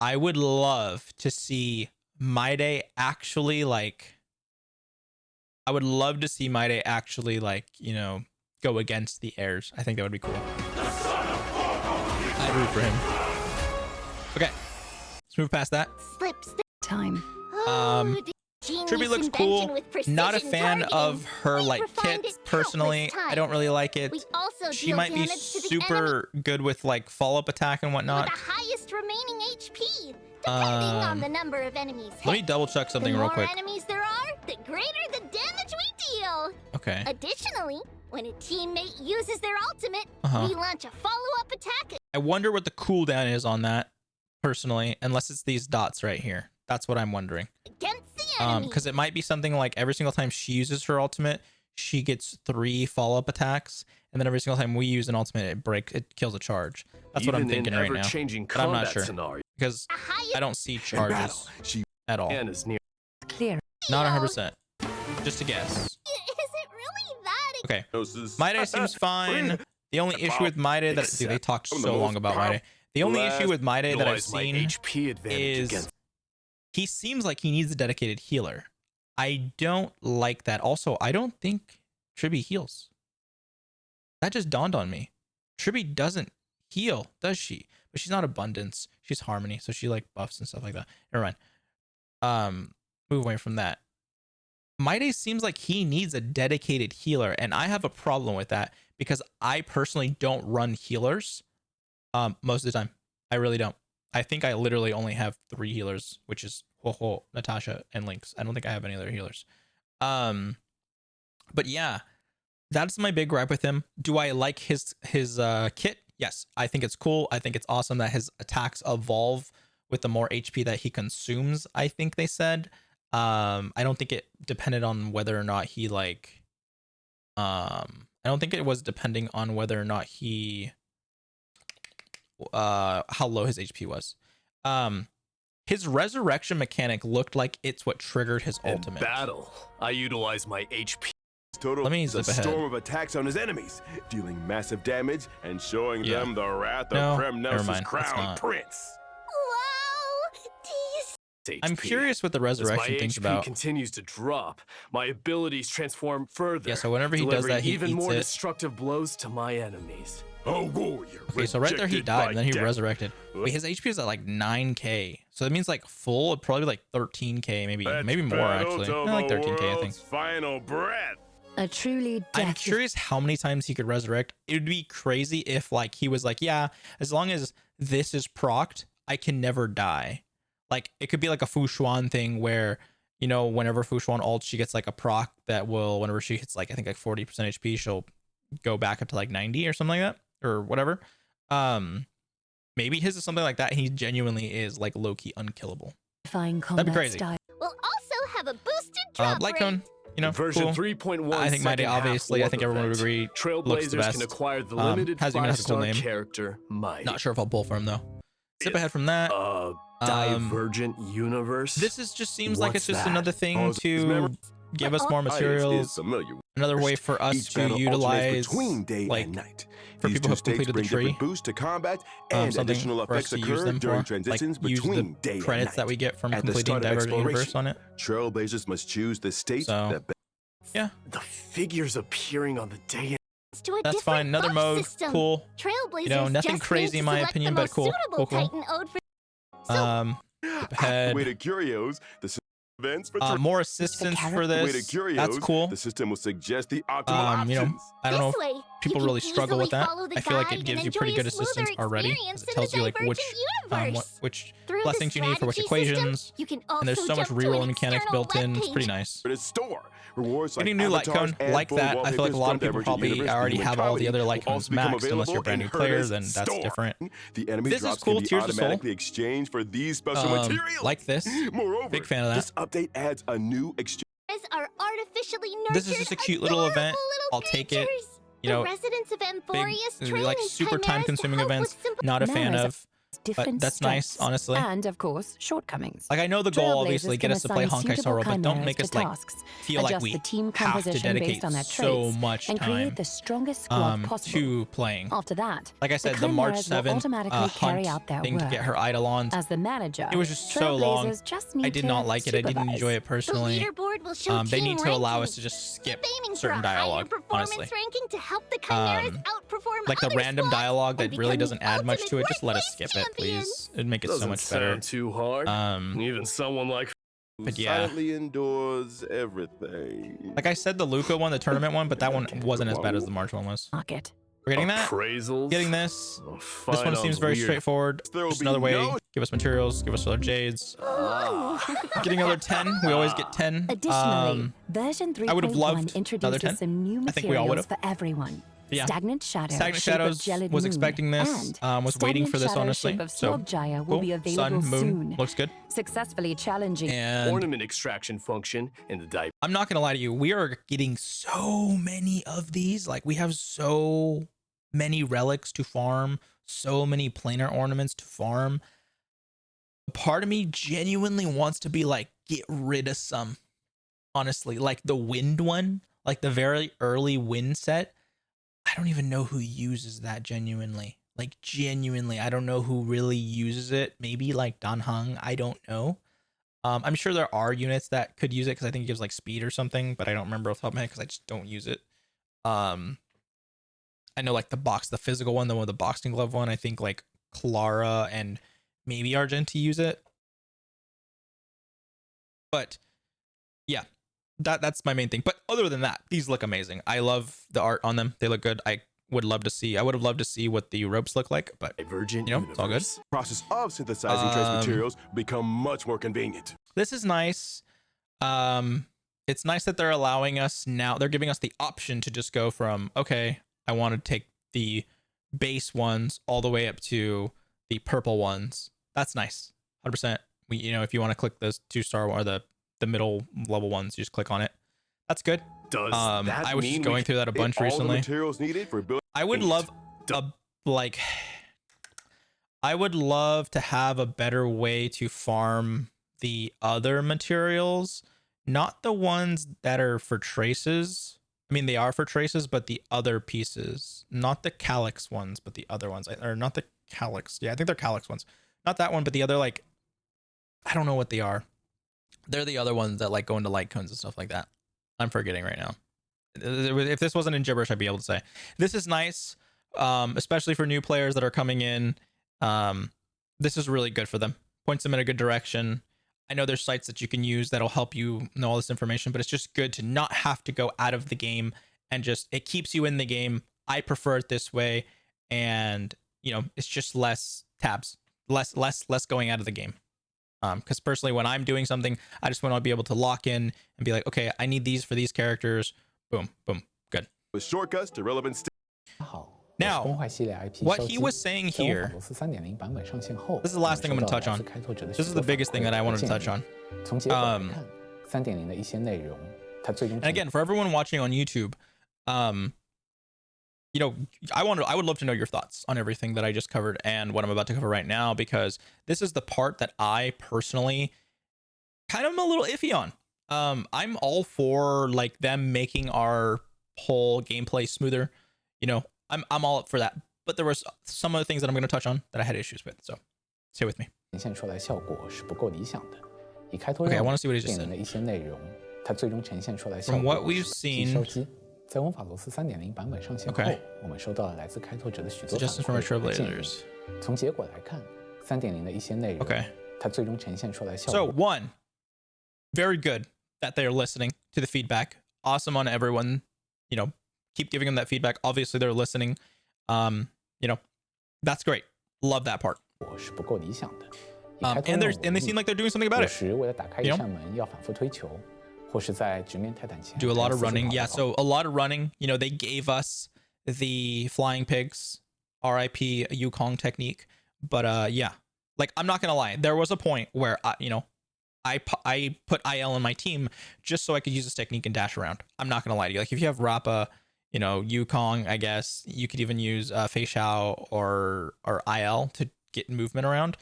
I would love to see MYDEI actually like. I would love to see MYDEI actually like, you know, go against the heirs. I think that would be cool. I'd root for him. Okay. Let's move past that. Time. TRIBBIE looks cool. Not a fan of her like kit personally. I don't really like it. She might be super good with like follow-up attack and whatnot. With the highest remaining HP, depending on the number of enemies. Let me double check something real quick. The more enemies there are, the greater the damage we deal. Okay. Additionally, when a teammate uses their ultimate, we launch a follow-up attack. I wonder what the cooldown is on that personally, unless it's these dots right here. That's what I'm wondering. Against the enemy. Because it might be something like every single time she uses her ultimate, she gets 3 follow-up attacks, and then every single time we use an ultimate, it kills a charge. That's what I'm thinking right now. But I'm not sure because I don't see charges at all. Clear. Not 100%. Just a guess. Is it really that? Okay. MYDEI seems fine. The only issue with MYDEI that dude, they talked so long about MYDEI. The only issue with MYDEI that I've seen is he seems like he needs a dedicated healer. I don't like that. Also, I don't think TRIBBIE heals. That just dawned on me. TRIBBIE doesn't heal, does she? But she's not abundance. She's harmony, so she like buffs and stuff like that. Never mind. Move away from that. MYDEI seems like he needs a dedicated healer, and I have a problem with that because I personally don't run healers most of the time. I really don't. I think I literally only have 3 healers, which is Ho-Ho, Natasha, and Lynx. I don't think I have any other healers. But yeah, that's my big gripe with him. Do I like his kit? Yes, I think it's cool. I think it's awesome that his attacks evolve with the more HP that he consumes, I think they said. I don't think it depended on whether or not he like I don't think it was depending on whether or not he how low his HP was. His resurrection mechanic looked like it's what triggered his ultimate. In battle, I utilize my HP. Total Let me zip ahead. Storm of attacks on his enemies, dealing massive damage and showing them the wrath of Premnos' crown prince. Wow! I'm curious what the resurrection thinks about. As my HP continues to drop, my abilities transform further. Yeah, so whenever he does that, he even eats more it. destructive blows to my enemies. A warrior. Okay, so right there he died, and then he death. resurrected. Wait, his HP is at like 9k, so that means like full, it'd probably be like 13k, maybe more actually. No, like 13k, I think. Final breath. A truly I'm curious how many times he could resurrect. It would be crazy if like he was like, yeah, as long as this is procced, I can never die. Like it could be like a Fu Xuan thing where, you know, whenever Fu Xuan ults, she gets like a proc that will, whenever she hits like I think like 40% HP, she'll go back up to like 90 or something like that or whatever. Maybe his is something like that. And he genuinely is like low-key unkillable. That'd be crazy. We'll also have a boosted drop Light rate. Cone, you know, version cool. 3.1. I think MYDEI, obviously, I think everyone would agree, looks the Trailblazers best. can acquire the limited Has even has a cool 5-star name. character MYDEI. Not sure if I'll pull for him though. Zip ahead from that. Divergent universe. This is just seems like it's What's just that? another thing to give us more materials. Another way for us to utilize, between day like, and night. for These people who have two states completed the bring different tree, boosts to combat and something additional for us effects to use occur them during for, transitions like use between the day and credits night. that we get from At the completing start of Divergent Universe exploration, on it. Trailblazers must choose the state that Yeah, The figures appearing on the day. To a that's fine. different Another buff mode, system. cool. Trailblazers You know, nothing just crazy need in to my select opinion, the but most cool. suitable Cool. Titan ode for Head. Way to curios, the system events for More assistance for this. That's cool. The system will suggest the optimal You know, options. I don't know This way, if people you really can struggle with easily that. follow the I feel like guide it gives and you pretty enjoy good a smoother assistance already. experience It in tells the you like which Divergent which Through the blessings you need for which strategy system, equations. you can And there's also so much jump to reroll an mechanics external built in. It's webpage. pretty nice. For its store, rewards like Getting new light avatars cone and like full that. I feel like a lot of people wallpapers from probably Divergent already Universe have all the other light will cones also become maxed unless you're a available brand new in player, Hermes then that's store. different. The enemy This is drops cool, can be Tears of Soul. automatically exchanged for these special materials. Like this. Moreover, Big fan of that. this update adds a new exchange. Are artificially nurtured, This is just a cute little event. adorable I'll take it. creatures. You know, the residents of Amphorius big, train like these super chimeras time-consuming to help events. with simple Not a fan Chimeras of. different that's nice, strengths, honestly. and of course, shortcomings. Like, I know the goal, obviously, Trailblazers get can us to play assign Honkai suitable Star Rail, but don't chimeras make to us like tasks, feel like adjust we the team have to composition dedicate based on their so traits, much and time create the strongest squad possible. to playing. After that, Like I said, the March 7th carry out their thing work. to get her Eidolons. As the manager, It was just so long. Trailblazers just need I did to not like it. I didn't supervise. enjoy it personally. The leaderboard will show They need team to allow rankings. us to just skip Keep aiming for certain a higher dialogue, performance honestly. ranking to help the Chimeras outperform Like the other random squads dialogue and that really become doesn't the add much to it. ultimate Just let us red skip it, champions. please. It'd make it so Doesn't much better. sound too hard. Even someone like But yeah. Silently endures everything. Like I said, the Luca one, the tournament one, but that one wasn't as bad as the March one was. Market. We're getting that. appraisals. Getting this. Oh, This one seems very weird. straightforward. There will Just be another way. no- Give us materials. Give us other jades. Getting another 10. We always get 10. Additionally, version 3.1 I would have loved another introduces 10. some new I think we all materials would've. for everyone. Yeah. Stagnant Shadow, Stagnant shape of Shadows Gelid was Moon, expecting this. and Was waiting for this, Stagnant Shadow, honestly. shape of So, Slogjaya will cool. be available Sun, moon, soon. looks good. Successfully challenging. And Ornament extraction function in the diaper. I'm not gonna lie to you, we are getting so many of these. Like, we have so many relics to farm, so many planar ornaments to farm. Part of me genuinely wants to be like, get rid of some. Honestly, like the wind one, like the very early wind set. I don't even know who uses that genuinely. Like, genuinely, I don't know who really uses it. Maybe like Dan Heng, I don't know. I'm sure there are units that could use it because I think it gives like speed or something, but I don't remember off the top of my head because I just don't use it. I know like the physical one, the one with the boxing glove one. I think like Clara and maybe Argenti use it. But yeah, that's my main thing. But other than that, these look amazing. I love the art on them. They look good. I would have loved to see what the ropes look like, but Divergent you know, it's all good. Process of synthesizing trace materials become much more convenient. This is nice. It's nice that they're allowing us now. They're giving us the option to just go from, okay, I want to take the base ones all the way up to the purple ones. That's nice. 100%. If you want to click those 2-star or the middle level ones, you just click on it. That's good. Does that I was just mean going through that a bunch All the recently. materials needed for building. I would love I would love to have a better way to farm the other materials, not the ones that are for traces. I mean, they are for traces, but the other pieces, not the Calyx ones, but the other ones, or not the Calyx. Yeah, I think they're Calyx ones. Not that one, but the other, like, I don't know what they are. They're the other ones that like go into light cones and stuff like that. I'm forgetting right now. If this wasn't in gibberish, I'd be able to say. This is nice, especially for new players that are coming in. This is really good for them. Points them in a good direction. I know there's sites that you can use that'll help you know all this information, but it's just good to not have to go out of the game and just, it keeps you in the game. I prefer it this way, and it's just less tabs, less going out of the game. Because personally, when I'm doing something, I just want to be able to lock in and be like, okay, I need these for these characters. Boom, boom, good. With shortcuts to relevant Now, 崩坏系列 IP what 烧 he 机 was saying 在 here, 温法罗斯 3.0 版本上线后 this is the last thing I'm going to touch 我 on. 们收到了来自开拓者的 This is 许 the 多 biggest 反 thing 馈 that I 和 wanted to 建 touch 议 on. 从结果来看 3.0 的一些内容它最终 And again, for everyone watching on YouTube, I would love to know your thoughts on everything that I just covered and what I'm about to cover right now, because this is the part that I personally kind of am a little iffy on. I'm all for like them making our whole gameplay smoother. I'm all up for that. But there was some of the things that I'm going to touch on that I had issues with. So stay with me. 呈现出来效果是不够理想的。以开拓 Okay, I 任务 want to see what he just 电影 said. 的一些内容，它最终呈现出来效 From what 果 we've 是 seen- 烧机。在温法罗斯 3.0 版本上线后 Okay. 我们收到了来自开拓者的许多反 Suggestions from our 馈和建议 trailblazers. 从结果来看 3.0 的一些内容 Okay. 它最终呈现出来效 So 果 one, very good that they're listening to the feedback. Awesome on everyone. Keep giving them that feedback. Obviously they're listening. That's great. Love that part. 是不够理想的。以开拓 And 任 they 务为 seem 例 like they're doing something about 有 it. 时为了打开一 You know? 扇门要反复推球，或是在直面泰坦前 Do a lot of 还要 running. 四处 Yeah, 跑 so a lot of running. They gave us the flying pigs, RIP Yukong technique. But yeah, like, I'm not gonna lie. There was a point where I put IL in my team just so I could use this technique and dash around. I'm not gonna lie to you. Like, if you have Rappa, Yukong, I guess you could even use Fei Xiao or IL to get movement around.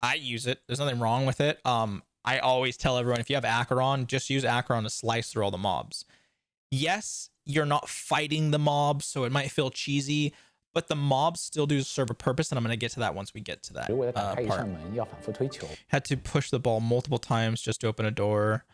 I use it. There's nothing wrong with it. I always tell everyone, if you have Acheron, just use Acheron to slice through all the mobs. Yes, you're not fighting the mobs, so it might feel cheesy, but the mobs still do serve a purpose, and I'm going to get to that once we get to that part. Had to push the ball multiple times just to open a door.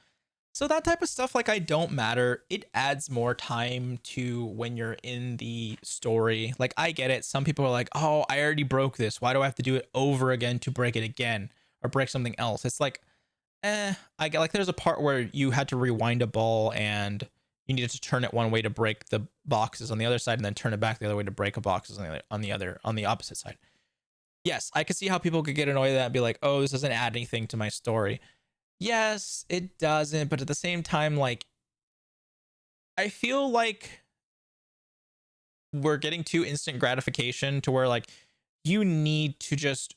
So that type of stuff, like, I don't matter. It adds more time to when you're in the story. Like, I get it. Some people are like, oh, I already broke this. Why do I have to do it over again to break it again or break something else? It's like, I get, like, there's a part where you had to rewind a ball and you needed to turn it one way to break the boxes on the other side and then turn it back the other way to break a boxes on the opposite side. Yes, I could see how people could get annoyed at that and be like, oh, this doesn't add anything to my story. Yes, it doesn't, but at the same time, like, I feel like we're getting too instant gratification to where, like, you need to just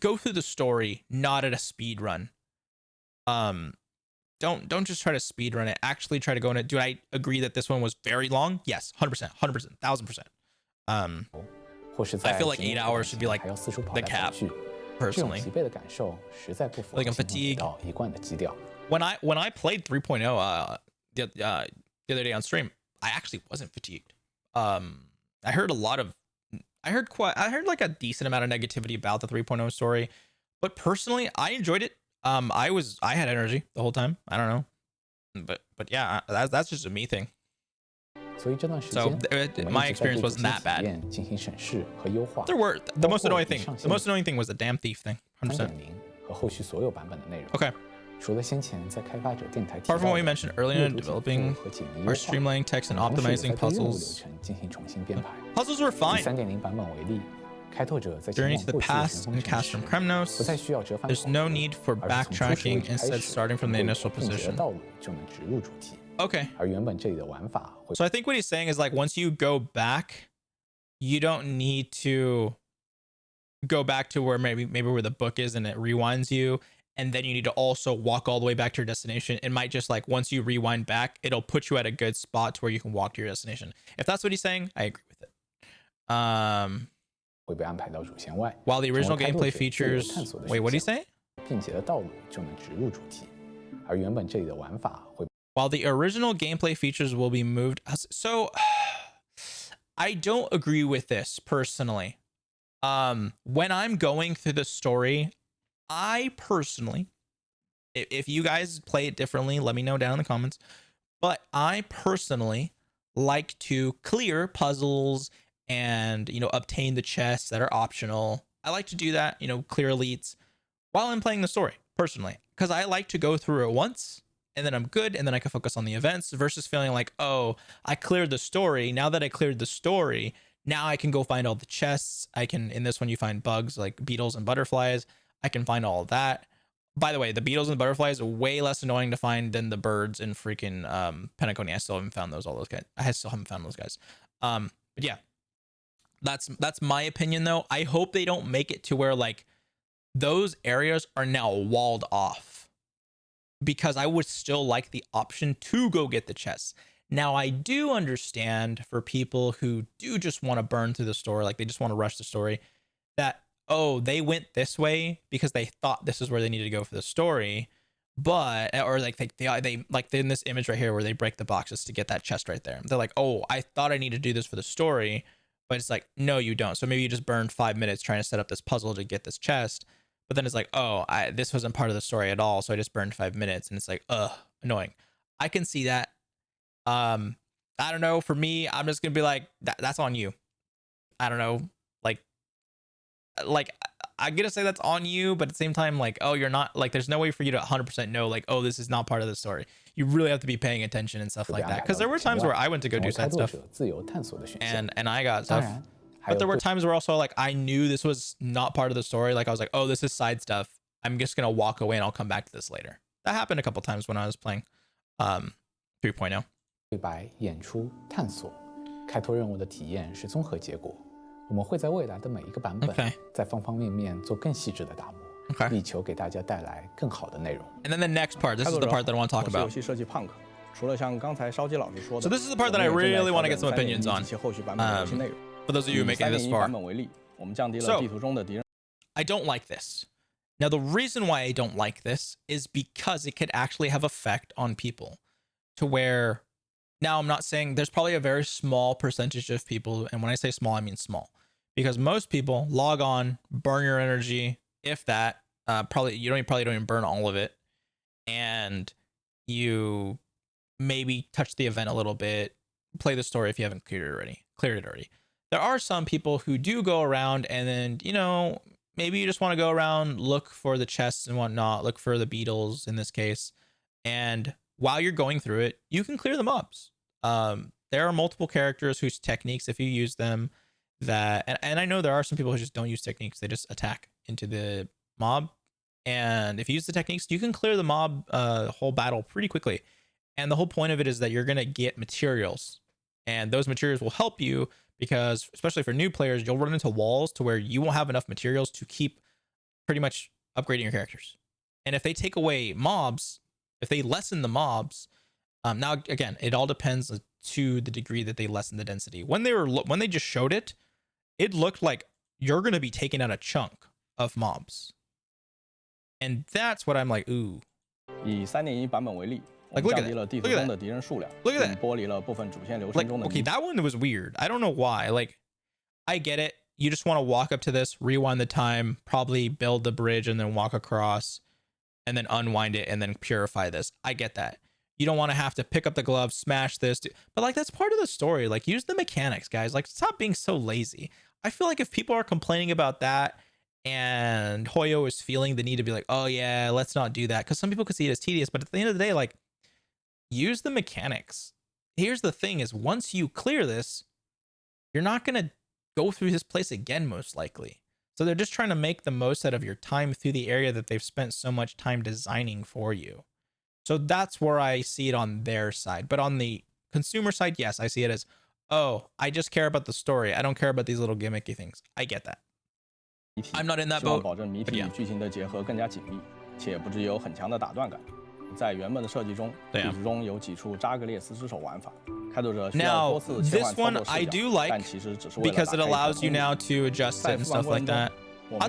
go through the story, not at a speed run. Don't just try to speed run it. Actually try to go in it. Do I agree that this one was very long? Yes, 100%, 1000%. I feel like 8 hours should be like the cap. Personally, like, I'm fatigued. When I played 3.0 the other day on stream, I actually wasn't fatigued. I heard like a decent amount of negativity about the 3.0 story, but personally, I enjoyed it. I had energy the whole time. I don't know, but yeah, that's just a me thing. So my experience wasn't that bad. There were the most annoying thing was the damn thief thing. 100%. Okay. Apart from what we mentioned earlier in developing our streamlining text and optimizing puzzles, puzzles were fine. Journey to the past and cast from Kremnos. There's no need for backtracking, instead starting from the initial position. Okay. So I think what he's saying is, like, once you go back, you don't need to go back to where maybe where the book is and it rewinds you, and then you need to also walk all the way back to your destination. It might just, like, once you rewind back, it'll put you at a good spot to where you can walk to your destination. If that's what he's saying, I agree with it. While the original gameplay features... Wait, what did he say? While the original gameplay features will be moved... So, I don't agree with this, personally. When I'm going through the story, I personally... If you guys play it differently, let me know down in the comments. But I personally like to clear puzzles and, you know, obtain the chests that are optional. I like to do that, you know, clear elites while I'm playing the story, personally, because I like to go through it once and then I'm good, and then I can focus on the events versus feeling like, oh, I cleared the story. Now that I cleared the story, now I can go find all the chests. I can, in this one, you find bugs like beetles and butterflies. I can find all of that. By the way, the beetles and butterflies are way less annoying to find than the birds in freaking Penacony. I still haven't found all those guys. I still haven't found those guys. But yeah, that's my opinion though. I hope they don't make it to where, like, those areas are now walled off, because I would still like the option to go get the chests. Now, I do understand for people who do just want to burn through the story, like they just want to rush the story, that, oh, they went this way because they thought this is where they needed to go for the story, but, or like they like in this image right here where they break the boxes to get that chest right there. They're like, oh, I thought I needed to do this for the story, but it's like, no, you don't. So maybe you just burned 5 minutes trying to set up this puzzle to get this chest. But then it's like, oh, this wasn't part of the story at all, so I just burned 5 minutes, and it's like, annoying. I can see that. I don't know. For me, I'm just gonna be like, that's on you. I don't know. Like I'm gonna say that's on you, but at the same time, like, oh, you're not, like, there's no way for you to 100% know, like, oh, this is not part of the story. You really have to be paying attention and stuff like that. Because there were times where I went to go do side stuff, and I got stuff. But there were times where also, like, I knew this was not part of the story. Like, I was like, oh, this is side stuff. I'm just going to walk away and I'll come back to this later. That happened a couple times when I was playing 3.0. 对白、演出、探索、开拓任务的体验是综合结果。我们会在未来的每一个版本，在方方面面做更细致的打磨，力求给大家带来更好的内容。And then the next part, this is the part that I want to talk about. 游戏设计 Punk， 除了像刚才烧鸡老师说的 ，So this is the part that I really want to get some opinions on. 后续版本的游戏内容。 For those of you making this far. 版本为例，我们降低了地图中的敌人。I don't like this. Now, the reason why I don't like this is because it could actually have effect on people to where, now I'm not saying there's probably a very small percentage of people. And when I say small, I mean small, because most people log on, burn your energy. If that, probably don't even burn all of it. And you maybe touch the event a little bit, play the story if you haven't cleared it already. There are some people who do go around and then, you know, maybe you just want to go around, look for the chests and whatnot, look for the beetles in this case. And while you're going through it, you can clear the mobs. There are multiple characters whose techniques, if you use them, and I know there are some people who just don't use techniques. They just attack into the mob. And if you use the techniques, you can clear the mob whole battle pretty quickly. And the whole point of it is that you're going to get materials. And those materials will help you because, especially for new players, you'll run into walls to where you won't have enough materials to keep pretty much upgrading your characters. And if they take away mobs, if they lessen the mobs, now again, it all depends to the degree that they lessen the density. When they just showed it, it looked like you're going to be taking out a chunk of mobs. And that's what I'm like, ooh. 以3.1版本为例， Like, look at that. Look at that. Look at that. 剥离了部分主线流 Like, 程中的 okay, that one was weird. I don't know why. Like, I get it. You just want to walk up to this, rewind the time, probably build the bridge and then walk across and then unwind it and then purify this. I get that. You don't want to have to pick up the glove, smash this, but like, that's part of the story. Like, use the mechanics, guys. Like, stop being so lazy. I feel like if people are complaining about that and Hoyo is feeling the need to be like, oh yeah, let's not do that, because some people could see it as tedious, but at the end of the day, like, use the mechanics. Here's the thing is, once you clear this, you're not going to go through this place again, most likely. So they're just trying to make the most out of your time through the area that they've spent so much time designing for you. So that's where I see it on their side. But on the consumer side, yes, I see it as, oh, I just care about the story. I don't care about these little gimmicky things. I get that. I'm not in that boat. 保证谜题与剧情的结合更加紧密，且不至有很强的打断感。在原本的设计中，地图中有几处扎格列斯之手玩法，开拓者需要多次切换操作视角，但其实只是为了打开 because it allows you now to adjust it and stuff like that. I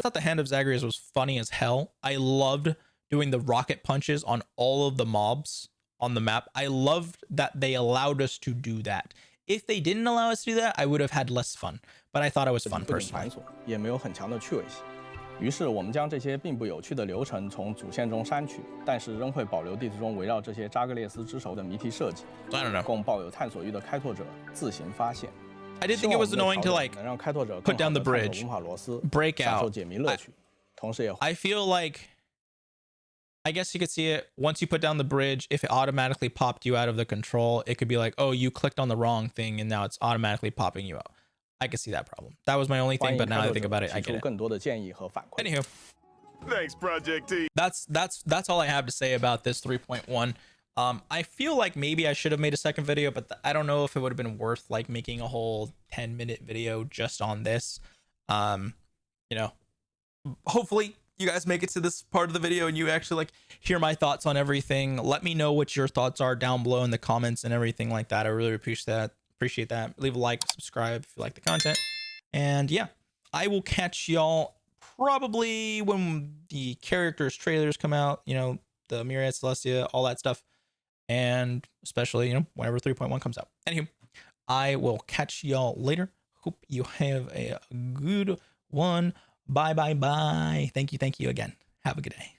thought the hand of Zagreus was funny as hell. I loved doing the rocket punches on all of the mobs on the map. I loved that they allowed us to do that. If they didn't allow us to do that, I would have had less fun. But I thought it was fun personally. 也没有很强的趣味性。于是我们将这些并不有趣的流程从主线中删去，但是仍会保留地图中围绕这些扎格列斯之手的谜题设计，供抱有探索欲的开拓者自行发现。I did think it was annoying to like put down the bridge, break out. I feel like, I guess you could see it once you put down the bridge. If it automatically popped you out of the control, it could be like, oh, you clicked on the wrong thing and now it's automatically popping you out. I could see that problem. That was my only thing, but now that I think about it, I get it. Anywho, thanks, Project T. That's all I have to say about this 3.1. I feel like maybe I should have made a second video, but I don't know if it would have been worth like making a whole 10-minute video just on this. You know, hopefully you guys make it to this part of the video and you actually like hear my thoughts on everything. Let me know what your thoughts are down below in the comments and everything like that. I really appreciate that. Leave a like, subscribe if you like the content. And yeah, I will catch y'all probably when the characters trailers come out, you know, the Myriad Celestia, all that stuff. And especially, you know, whenever 3.1 comes out. Anywho, I will catch y'all later. Hope you have a good one. Bye, bye, bye. Thank you again. Have a good day.